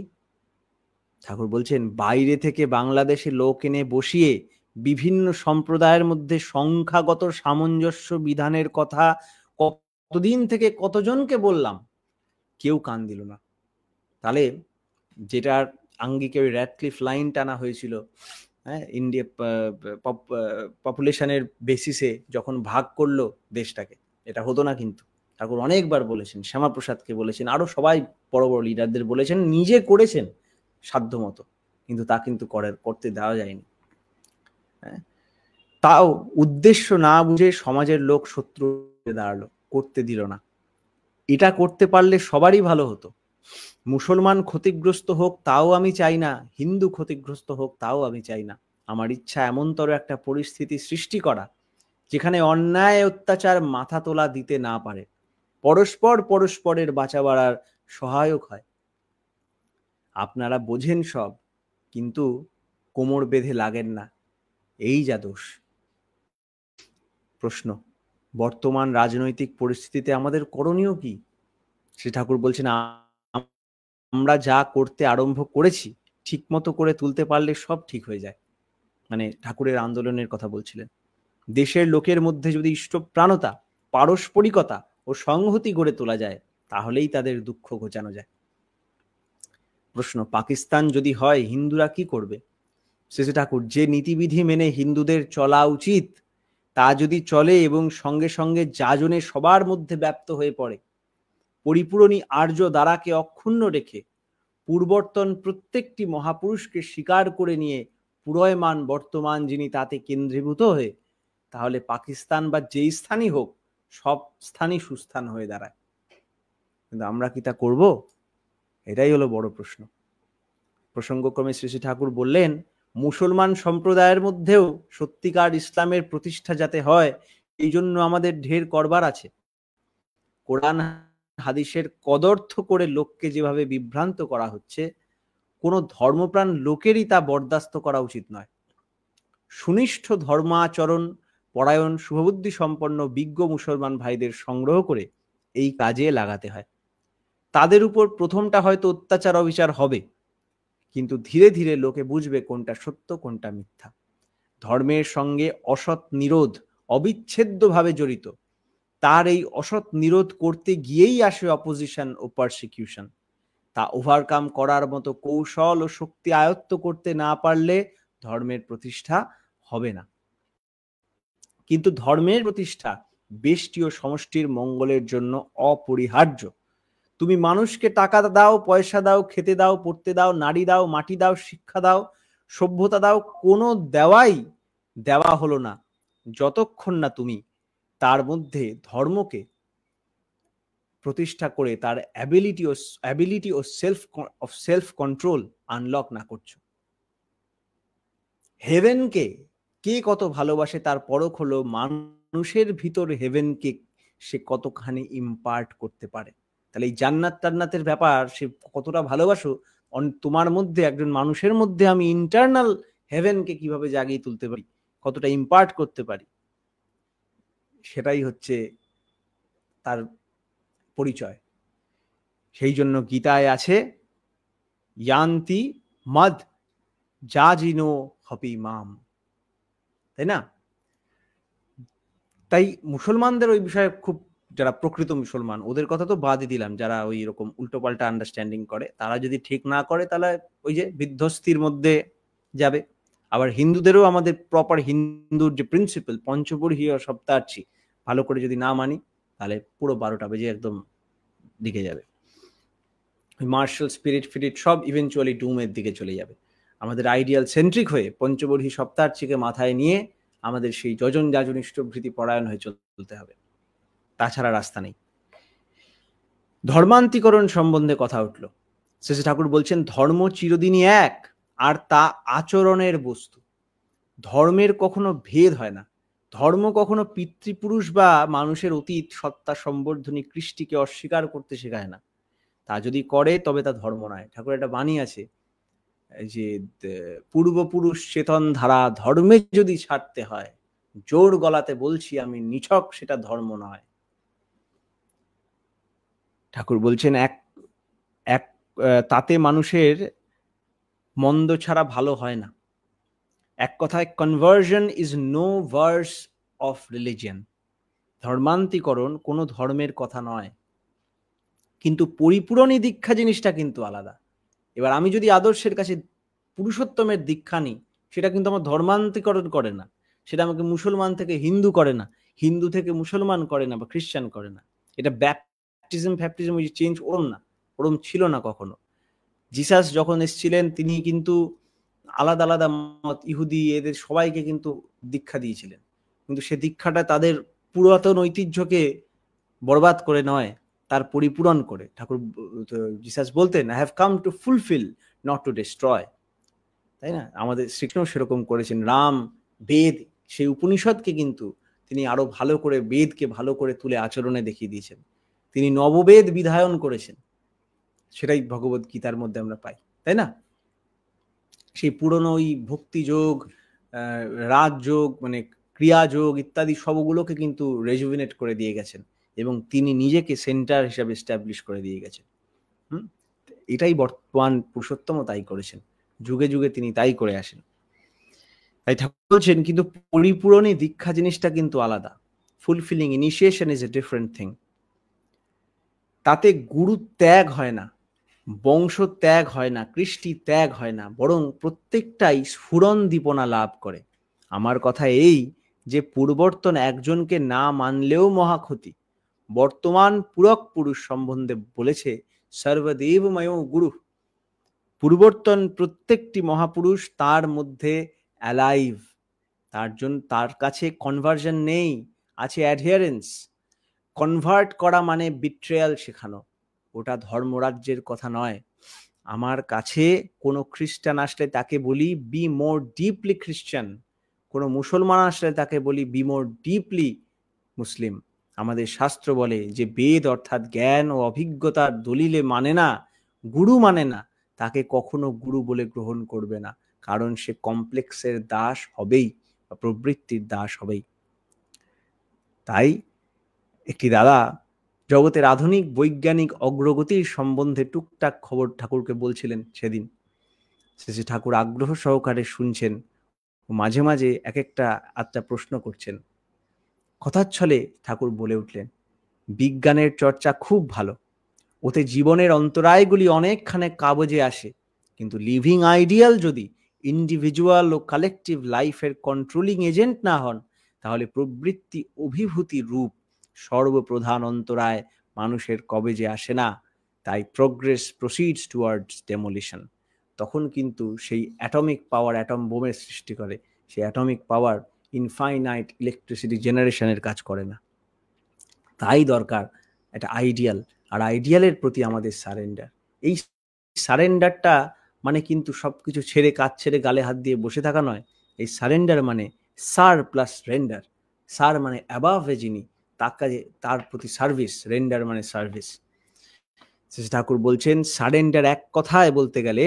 ঠাকুর বলছেন বাইরে থেকে বাংলাদেশে লোক এনে বসিয়ে বিভিন্ন সম্প্রদায়ের মধ্যে সংখ্যাগত সামঞ্জস্য বিধানের কথা কতদিন থেকে কতজনকে বললাম, কেউ কান দিল না। তাহলে যেটার আঙ্গিকে ওই র্যাডক্লিফ লাইন টানা হয়েছিল, হ্যাঁ, ইন্ডিয়া পপুলেশনের বেসিসে যখন ভাগ করলো দেশটাকে, এটা হতো না কিন্তু। ঠাকুর অনেকবার বলেছেন, শ্যামাপ্রসাদকে বলেছেন, আরো সবাই বড় বড় লিডারদের বলেছেন, নিজে করেছেন সাধ্য মতো, কিন্তু তা কিন্তু করতে দেওয়া যায়নি। হ্যাঁ, তাও উদ্দেশ্য না বুঝে সমাজের লোক শত্রু দাঁড়ালো, করতে দিল না। এটা করতে পারলে সবারই ভালো হতো। মুসলমান ক্ষতিগ্রস্ত হোক তাও আমি চাই না, হিন্দু ক্ষতিগ্রস্ত হোক তাও আমি চাই না। আমার ইচ্ছা এমনতর একটা পরিস্থিতি সৃষ্টি করা যেখানে অন্যায় অত্যাচার মাথা তোলা দিতে না পারে, পরস্পর পরস্পরের বাঁচা বাড়ার সহায়ক হয়। আপনারা বোঝেন সব, কিন্তু কোমর বেঁধে লাগেন না, এই যা দোষ। প্রশ্ন, বর্তমান রাজনৈতিক পরিস্থিতিতে আমাদের করণীয় কি? শ্রী ঠাকুর বলছেন আমরা যা করতে আরম্ভ করেছি ঠিক মতো করে তুলতে পারলে সব ঠিক হয়ে যায়। মানে ঠাকুরের আন্দোলনের কথা বলছিলেন। দেশের লোকের মধ্যে যদি ইষ্টপ্রাণতা, পারস্পরিকতা ও সংহতি গড়ে তোলা যায়, তাহলেই তাদের দুঃখ ঘোচানো যায়। প্রশ্ন, পাকিস্তান যদি হয় হিন্দুরা কি করবে? শ্রী ঠাকুর, যে নীতিবিধি মেনে হিন্দুদের চলা উচিত তা যদি চলে এবং সঙ্গে সঙ্গে যাজনে সবার মধ্যে ব্যাপ্ত হয়ে পড়ে, পরিপূরণী আর্য দ্বারাকে অক্ষুণ্ণ রেখে পূর্বর্তন প্রত্যেকটি মহাপুরুষকে স্বীকার করে নিয়ে পুরয়মান বর্তমান যিনি তাতে কেন্দ্রীভূত হয়ে, তাহলে পাকিস্তান বা যেই স্থানই হোক সব স্থানই সুস্থান হয়ে দাঁড়ায়। কিন্তু আমরা কি তা করব? এটাই হলো বড় প্রশ্ন। প্রসঙ্গক্রমে শ্রী শ্রী ঠাকুর বললেন, মুসলমান সম্প্রদায়ের মধ্যেও সত্যিকার ইসলামের প্রতিষ্ঠা যাতে হয়, এই জন্য আমাদের ঢের করবার আছে। কোরআন হাদিসের কদর্থ করে লোককে যেভাবে বিভ্রান্ত করা হচ্ছে, কোনো ধর্মপ্রাণ লোকেরই তা বরদাস্ত করা উচিত নয়। সুনিষ্ঠ ধর্মাচরণ পরায়ণ শুভবুদ্ধি সম্পন্ন বিজ্ঞ মুসলমান ভাইদের সংগ্রহ করে এই কাজে লাগাতে হয়। তাদের উপর প্রথমটা হয়তো অত্যাচার অবিচার হবে, কিন্তু ধীরে ধীরে লোকে বুঝবে কোনটা সত্য কোনটা মিথ্যা। ধর্মের সঙ্গে অসৎ নিরোধ অবিচ্ছেদ্যভাবে জড়িত। তার এই অসৎ নিরোধ করতে গিয়েই আসে অপোজিশন ও পারসিকিউশন। তা ওভারকাম করার মতো কৌশল ও শক্তি আয়ত্ত করতে না পারলে ধর্মের প্রতিষ্ঠা হবে না। কিন্তু ধর্মের প্রতিষ্ঠা বেষ্টি ও সমষ্টির মঙ্গলের জন্য অপরিহার্য। তুমি মানুষকে টাকা দাও, পয়সা দাও, খেতে দাও, পড়তে দাও, নারী দাও, মাটি দাও, শিক্ষা দাও, সভ্যতা দাও, কোনো দেওয়া হলো না যতক্ষণ না তুমি তার মধ্যে ধর্মকে প্রতিষ্ঠা করে তার অ্যাবিলিটি ও সেলফ কন্ট্রোল আনলক না করছো। হেভেনকে কে কত ভালোবাসে তার পরখ হলো মানুষের ভিতর হেভেনকে সে কতখানি ইম্পার্ট করতে পারে। তাহলে এই জান্নাত টান্নাতের ব্যাপার, সে কতটা ভালোবাসো, তোমার মধ্যে একজন মানুষের মধ্যে আমি ইন্টারনাল হেভেনকে কিভাবে জাগিয়ে তুলতে পারি, কতটা ইম্পার্ট করতে পারি, সেটাই হচ্ছে তার পরিচয়। সেই জন্য গীতায় আছে ইয়ান্তি মদ জাজিনো হপি মাম, তাই না? তাই মুসলমানদের ওই বিষয়ে খুব, যারা প্রকৃত মুসলমান ওদের কথা তো বাদই দিলাম, যারা ওই রকম উল্টোপাল্টা আন্ডারস্ট্যান্ডিং করে, তারা যদি ঠিক না করে তাহলে ওই যে বিধ্বস্তির মধ্যে যাবে। আবার হিন্দুদেরও আমাদের প্রপার হিন্দুর যে প্রিন্সিপাল পঞ্চবর্হী ও সপ্তার্চী ভালো করে যদি না মানি, তাহলে পুরো 12টা বেজে একদম দিকে যাবে। মার্শাল স্পিরিট ফিরিট সব ইভেনচুয়ালি ডুমের দিকে চলে যাবে। আমাদের আইডিয়াল সেন্ট্রিক হয়ে পঞ্চবর্হী সপ্তার্চীকে মাথায় নিয়ে আমাদের সেই যজন যাজন ইষ্টভৃতি পরায়ণ হয়ে চলতে হবে, তাছাড়া রাস্তা নেই। ধর্মান্তিকরণ সম্বন্ধে কথা উঠল। শ্রী ঠাকুর বলছেন ধর্ম চিরদিনই এক, আর তা আচরণের বস্তু। ধর্মের কখনো ভেদ হয় না। ধর্ম কখনো পিতৃপুরুষ বা মানুষের অতীত সত্তা সম্বর্ধনী কৃষ্টিকে অস্বীকার করতে শেখায় না। তা যদি করে তবে তা ধর্ম নয়। ঠাকুর একটা বাণী আছে যে পূর্বপুরুষ চেতন ধারা ধর্মে যদি ছাড়তে হয়, জোর গলাতে বলছি আমি নিছক সেটা ধর্ম নয়। ঠাকুর বলছেন এক এক তাতে মানুষের মন্দ ছাড়া ভালো হয় না। এক কথায় conversion is no verse of religion. ধর্মান্তীকরণ কোনো ধর্মের কথা নয়, কিন্তু পরিপূরণী দীক্ষা জিনিসটা কিন্তু আলাদা। এবার আমি যদি আদর্শের কাছে পুরুষোত্তমের দীক্ষা নিই, সেটা কিন্তু আমার ধর্মান্তরীকরণ করে না, সেটা আমাকে মুসলমান থেকে হিন্দু করে না, হিন্দু থেকে মুসলমান করে না বা খ্রিস্টান করে না। এটা ব্যাপটিজম ফ্যাপটিজম ওই চেঞ্জ ওরম না, ওরম ছিল না কখনো। জিসাস যখন এসেছিলেন তিনি কিন্তু আলাদা আলাদা মত, ইহুদি এদের সবাইকে কিন্তু দীক্ষা দিয়েছিলেন, কিন্তু সে দীক্ষাটা তাদের পুরাতন ঐতিহ্যকে বরবাদ করে নয়, তার পরিপূরণ করে। ঠাকুর জিসাস বলতেন, I have come to fulfil not to destroy. তাই না? আমাদের শ্রীকৃষ্ণ সেরকম করেছেন। রাম বেদ, সেই উপনিষদকে কিন্তু তিনি আরো ভালো করে, বেদকে ভালো করে তুলে আচরণে দেখিয়ে দিয়েছেন। তিনি নববেদ বিধায়ন করেছেন, সেটাই ভগবত গীতার মধ্যে আমরা পাই, তাই না? সেই পুরনো ওই ভক্তিযোগ, রাজযোগ মানে ক্রিয়াযোগ ইত্যাদি সবগুলোকে কিন্তু রেজুভিনেট করে দিয়ে গেছেন, এবং তিনি নিজেকে সেন্টার হিসাবে এস্টাবলিশ করে দিয়ে গেছেন। এটাই বর্তমান পুরুষোত্তমও তাই করেছেন, যুগে যুগে তিনি তাই করে আসেন। তাই ঠাকুর বলছেন কিন্তু পরিপূরণী দীক্ষা জিনিসটা কিন্তু আলাদা। Fulfilling initiation is a different thing. তাতে গুরু ত্যাগ হয় না, বংশ ত্যাগ হয় না, কৃষ্টি ত্যাগ হয় না, বরং প্রত্যেকটাই স্ফুরণ দীপনা লাভ করে। আমার কথা এই যে পূর্বর্তন একজনকে না মানলেও মহাক্ষতি। বর্তমান পূরক পুরুষ সম্বন্ধে বলেছে সর্বদেবময় গুরু। পূর্বর্তন প্রত্যেকটি মহাপুরুষ তার মধ্যে অ্যালাইভ, তার কাছে কনভার্জন নেই, আছে অ্যাডহিয়ারেন্স। কনভার্ট করা মানে বিট্রেয়াল শেখানো, ওটা ধর্মরাজ্যের কথা নয়। আমার কাছে কোনো খ্রিস্টান আসলে তাকে বলি বি মোর ডিপলি খ্রিস্টান, কোনো মুসলমান আসলে তাকে বলি বি মোর ডিপলি মুসলিম। আমাদের শাস্ত্র বলে যে বেদ অর্থাৎ জ্ঞান ও অভিজ্ঞতার দলিলে মানে না, গুরু মানে না, তাকে কখনো গুরু বলে গ্রহণ করবে না, কারণ সে কমপ্লেক্সের দাস হবেই বা প্রবৃত্তির দাস হবেই। তাই একটি দাদা জগতের আধুনিক বৈজ্ঞানিক অগ্রগতির সম্বন্ধে টুকটাক খবর ঠাকুরকে বলছিলেন সেদিন। শ্রী ঠাকুর আগ্রহ সহকারে শুনছেন ও মাঝে মাঝে এক একটা আত্মা প্রশ্ন করছেন। কথার ছলে ঠাকুর বলে উঠলেন, বিজ্ঞানের চর্চা খুব ভালো, ওতে জীবনের অন্তরায়গুলি অনেকখানে কাগজে আসে, কিন্তু লিভিং আইডিয়াল যদি ইন্ডিভিজুয়াল ও কালেকটিভ লাইফের কন্ট্রোলিং এজেন্ট না হন, তাহলে প্রবৃত্তি অভিভূতি রূপ সর্বপ্রধান অন্তরায় মানুষের কবেজে আসে না। তাই প্রোগ্রেস প্রসিডস টুয়ার্ডস ডেমোলিশন। তখন কিন্তু সেই অ্যাটমিক পাওয়ার অ্যাটম বোমের সৃষ্টি করে, সেই অ্যাটমিক পাওয়ার ইনফাইনাইট ইলেকট্রিসিটি জেনারেশনের কাজ করে না। তাই দরকার একটা আইডিয়াল, আর আইডিয়ালের প্রতি আমাদের সারেন্ডার। এই সারেন্ডারটা মানে কিন্তু সবকিছু ছেড়ে, কাজ ছেড়ে গালে হাত দিয়ে বসে থাকা নয়। এই সারেন্ডার মানে সার প্লাস রেন্ডার। সার মানে অ্যাবাভ এ যিনি, তার প্রতি সার্ভিস, রেন্ডার মানে সার্ভিস। ঠাকুর বলছেন সারেন্ডার এক কথায় বলতে গেলে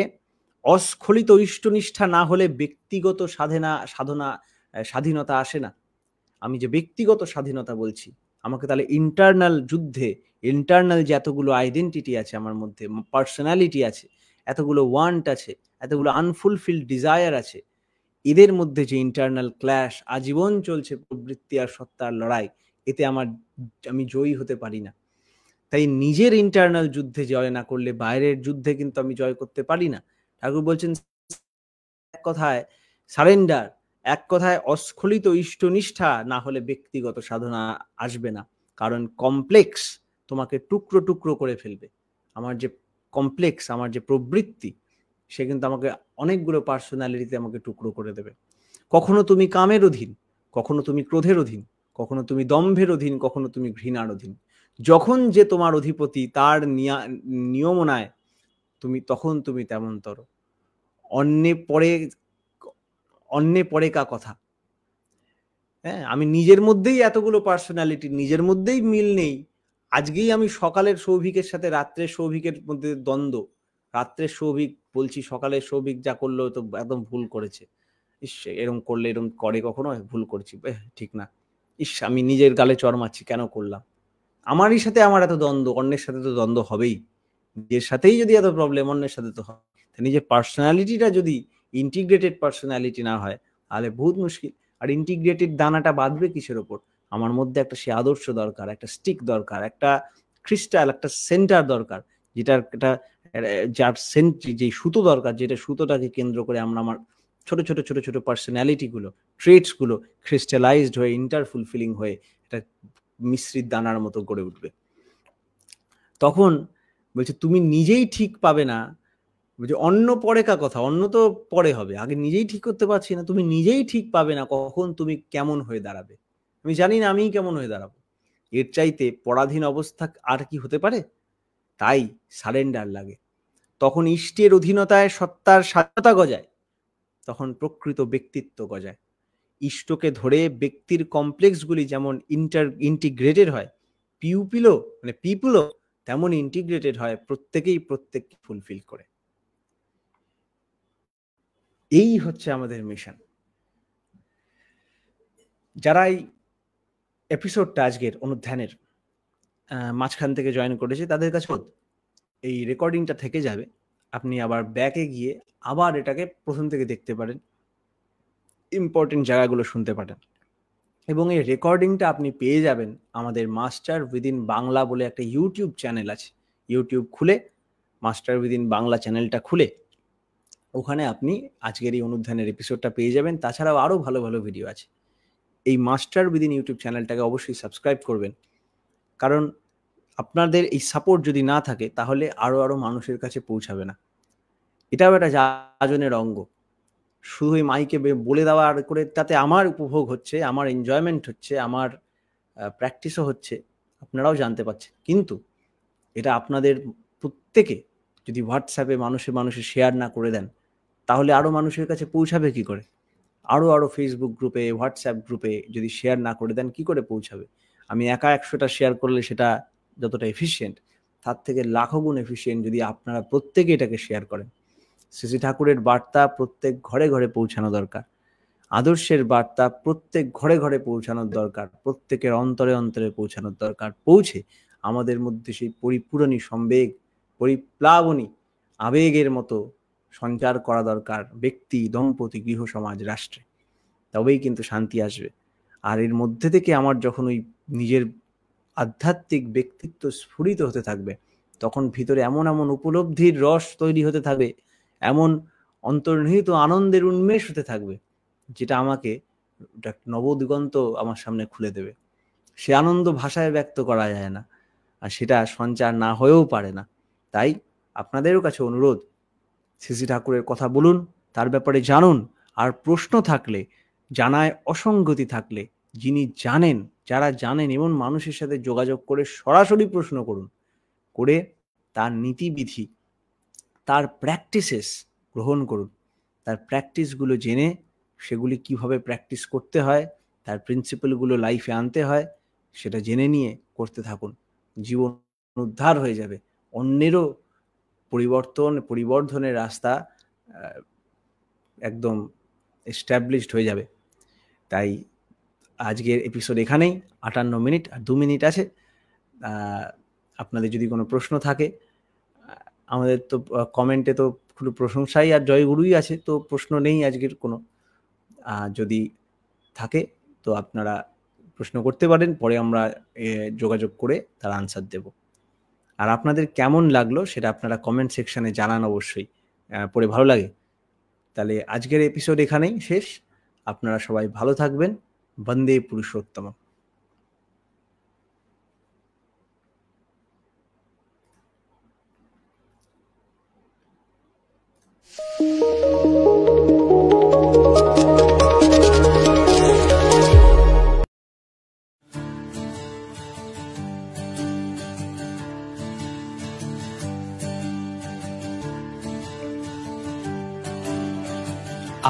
অস্খলিত ইষ্টনিষ্ঠা না হলে ব্যক্তিগত স্বাধীনতা আসে না। আমি যে ব্যক্তিগত স্বাধীনতা বলছি, আমাকে তাহলে ইন্টারনাল যুদ্ধে, ইন্টারনাল যে এতগুলো আইডেন্টিটি আছে আমার মধ্যে, পার্সোনালিটি আছে, এতগুলো ওয়ান্ট আছে, এতগুলো আনফুলফিল্ড ডিজায়ার আছে, এদের মধ্যে যে ইন্টারনাল ক্ল্যাশ আজীবন চলছে, প্রবৃত্তি আর সত্তার লড়াই, এতে আমি জয়ী হতে পারি না। তাই নিজের ইন্টারনাল যুদ্ধে জয় না করলে বাইরের যুদ্ধে কিন্তু আমি জয় করতে পারি না। ঠাকুর বলছেন এক কথায় সারেন্ডার, এক কথায় অস্খলিত ইষ্টনিষ্ঠা না হলে ব্যক্তিগত সাধনা আসবে না। কারণ কমপ্লেক্স তোমাকে টুকরো টুকরো করে ফেলবে। আমার যে কমপ্লেক্স, আমার যে প্রবৃত্তি, সে কিন্তু আমাকে অনেকগুলো পার্সোনালিটিতে আমাকে টুকরো করে দেবে। কখনো তুমি কামের অধীন, কখনো তুমি ক্রোধের অধীন, কখনো তুমি দম্ভের অধীন, কখনো তুমি ঘৃণার অধীন। যখন যে তোমার অধিপতি তার নিয়মনায় তখন তুমি তেমনতর। অন্যে পরে কা কথা। হ্যাঁ, আমি নিজের মধ্যেই এতগুলো পার্সোনালিটি, নিজের মধ্যেই মিল নেই। আজকেই আমি সকালের সৌভিকের সাথে রাত্রের সৌভিকের মধ্যে দ্বন্দ্ব। রাত্রের সৌভিক বলছি সকালের সৌভিক যা করলো তো একদম ভুল করেছে। ইস, এরম করলে এরম করে কখনো, ভুল করছি, ঠিক না। ইস, আমি নিজের গালে চড় মারছি, কেন করলাম। আমারই সাথে আমার এত দ্বন্দ্ব, অন্যের সাথে তো দ্বন্দ্ব হবেই। নিজের সাথেই যদি এত প্রবলেম, অন্যের সাথে তো হবে। নিজের পার্সোনালিটিটা যদি ইন্টিগ্রেটেড পার্সোনালিটি না হয়, তাহলে বহুত মুশকিল। আর ইন্টিগ্রেটেড দানাটা বাঁধবে কিসের ওপর? আমার মধ্যে একটা সে আদর্শ দরকার, একটা স্টিক দরকার, একটা ক্রিস্টাল, একটা সেন্টার দরকার, যেটার একটা যার যে সুতো দরকার, যেটা সুতোটাকে কেন্দ্র করে আমরা আমার ছোট ছোট ছোট ছোট পার্সোনালিটি গুলো, ট্রেটস গুলো ক্রিস্টালাইজড হয়ে, ইন্টার ফুলফিলিং হয়ে এটা মিশ্রিত দানার মতো গড়ে উঠবে। তখন বলছে তুমি নিজেই ঠিক পাবে না, বলছে অন্য পরে কা কথা, অন্য তো পরে হবে, আগে নিজেই ঠিক করতে পারছি না। তুমি নিজেই ঠিক পাবে না কখন তুমি কেমন হয়ে দাঁড়াবে। আমি জানি না আমি কেমন হয়ে দাঁড়াবো। এর চাইতে পরাধীন অবস্থা আর কি হতে পারে? তাই সারেন্ডার লাগে। তখন ইষ্টের অধীনতায় সত্তার স্বাধীনতা গজায়, তখন প্রকৃত ব্যক্তিত্ব গজায়। ইষ্টকে ধরে ব্যক্তির কমপ্লেক্সগুলি যেমন ইন্টিগ্রেটেড হয়, পিপুলও তেমন ইন্টিগ্রেটেড হয়, প্রত্যেকেই প্রত্যেককে ফুলফিল করে। এই হচ্ছে আমাদের মিশন। যারা এই এপিসোডটা আজকের অনুধ্যানের মাঝখান থেকে জয়েন করেছে, তাদের কাছে এই রেকর্ডিংটা থেকে যাবে। আপনি আবার ব্যাকে গিয়ে আবার এটাকে প্রথম থেকে দেখতে পারেন, ইম্পর্টেন্ট জায়গাগুলো শুনতে পারেন। এবং এই রেকর্ডিংটা আপনি পেয়ে যাবেন আমাদের মাস্টার উইদিন বাংলা বলে একটা ইউটিউব চ্যানেল আছে। ইউটিউব খুলে মাস্টার উইদিন বাংলা চ্যানেলটা খুলে ওখানে আপনি আজকের এই অনুধ্যানের এপিসোডটা পেয়ে যাবেন। তাছাড়াও আরও ভালো ভালো ভিডিও আছে। এই মাস্টার উইদিন ইউটিউব চ্যানেলটাকে অবশ্যই সাবস্ক্রাইব করবেন, কারণ আপনাদের এই সাপোর্ট যদি না থাকে তাহলে আরও মানুষের কাছে পৌঁছাবে না। এটাও একটা যাজনের অঙ্গ। শুধু এই মাইকে বলে দেওয়া আর করে তাতে আমার উপভোগ হচ্ছে, আমার এনজয়মেন্ট হচ্ছে, আমার প্র্যাকটিসও হচ্ছে, আপনারাও জানতে পারছেন। কিন্তু এটা আপনাদের প্রত্যেকে যদি হোয়াটসঅ্যাপে মানুষে শেয়ার না করে দেন, তাহলে আরও মানুষের কাছে পৌঁছাবে কি করে? আরও ফেসবুক গ্রুপে, হোয়াটসঅ্যাপ গ্রুপে যদি শেয়ার না করে দেন, কি করে পৌঁছাবে? আমি একা 100টা শেয়ার করলে সেটা যতটা এফিশিয়েন্ট, তার থেকে লাখো গুণ এফিশিয়েন্ট যদি আপনারা প্রত্যেকে এটাকে শেয়ার করেন। শ্রী ঠাকুরের বার্তা প্রত্যেক ঘরে ঘরে পৌঁছানো দরকার। আদর্শের বার্তা প্রত্যেক ঘরে ঘরে পৌঁছানোর দরকার, প্রত্যেকের অন্তরে অন্তরে পৌঁছানোর দরকার। পৌঁছে আমাদের মধ্যে সেই পরিপূরণী সম্বেগ, পরিপ্লাবনী আবেগের মতো সঞ্চার করা দরকার ব্যক্তি, দম্পতি, গৃহ, সমাজ, রাষ্ট্রে। তবেই কিন্তু শান্তি আসবে। আর এর মধ্যে থেকে আমার যখন ওই নিজের আধ্যাত্মিক ব্যক্তিত্ব স্ফুরিত হতে থাকবে, তখন ভিতরে এমন এমন উপলব্ধির রস তৈরি হতে থাকবে, এমন অন্তর্নিহিত আনন্দের উন্মেষ হতে থাকবে, যেটা আমাকে নবদিগন্ত আমার সামনে খুলে দেবে। সে আনন্দ ভাষায় ব্যক্ত করা যায় না, আর সেটা সঞ্চার না হয়েও পারে না। তাই আপনাদেরও কাছে অনুরোধ, শ্রী ঠাকুরের কথা বলুন, তার ব্যাপারে জানুন। আর প্রশ্ন থাকলে, জানায় অসঙ্গতি থাকলে, যিনি জানেন, যারা জানেন এমন মানুষের সাথে যোগাযোগ করে সরাসরি প্রশ্ন করুন, করে তার নীতিবিধি, তার প্র্যাকটিসেস গ্রহণ করুন। তার প্র্যাকটিসগুলো জেনে সেগুলি কিভাবে প্র্যাকটিস করতে হয়, তার প্রিন্সিপালগুলো লাইফে আনতে হয়, সেটা জেনে নিয়ে করতে থাকুন। জীবন উদ্ধার হয়ে যাবে, অন্যেরও পরিবর্ধনের রাস্তা একদম এস্টাবলিশড হয়ে যাবে। তাই আজকের এপিসোড এখানেই। 58 মিনিট আর 2 মিনিট আছে। আপনাদের যদি কোনো প্রশ্ন থাকে, আমাদের তো কমেন্টে তো শুধু প্রশংসাই আর জয়গুরুই আছে, তো প্রশ্ন নেই আজকের কোনো। যদি থাকে তো আপনারা প্রশ্ন করতে পারেন, পরে আমরা যোগাযোগ করে তার আনসার দেব। আর আপনাদের কেমন লাগলো সেটা আপনারা কমেন্ট সেকশনে জানান অবশ্যই, পড়ে ভালো লাগে। তাহলে আজকের এপিসোড এখানেই শেষ। আপনারা সবাই ভালো থাকবেন। বন্দে পুরুষোত্তম।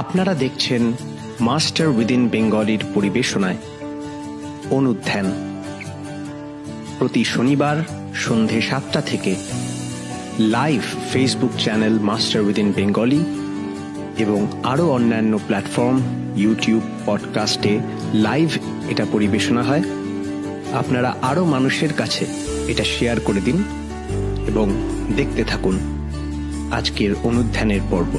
আপনারা দেখছেন মাস্টার উইদিন বেঙ্গলির পরিবেশনায় অনুধ্যান, প্রতি শনিবার সন্ধে 7টা থেকে live Facebook channel master within Bengali এবং আরও অন্যান্য প্ল্যাটফর্ম, ইউটিউব, পডকাস্টে লাইভ এটা পরিবেশনা হয়। আপনারা আরো মানুষের কাছে এটা শেয়ার করে দিন এবং দেখতে থাকুন আজকের অনুধ্যানের পর্ব।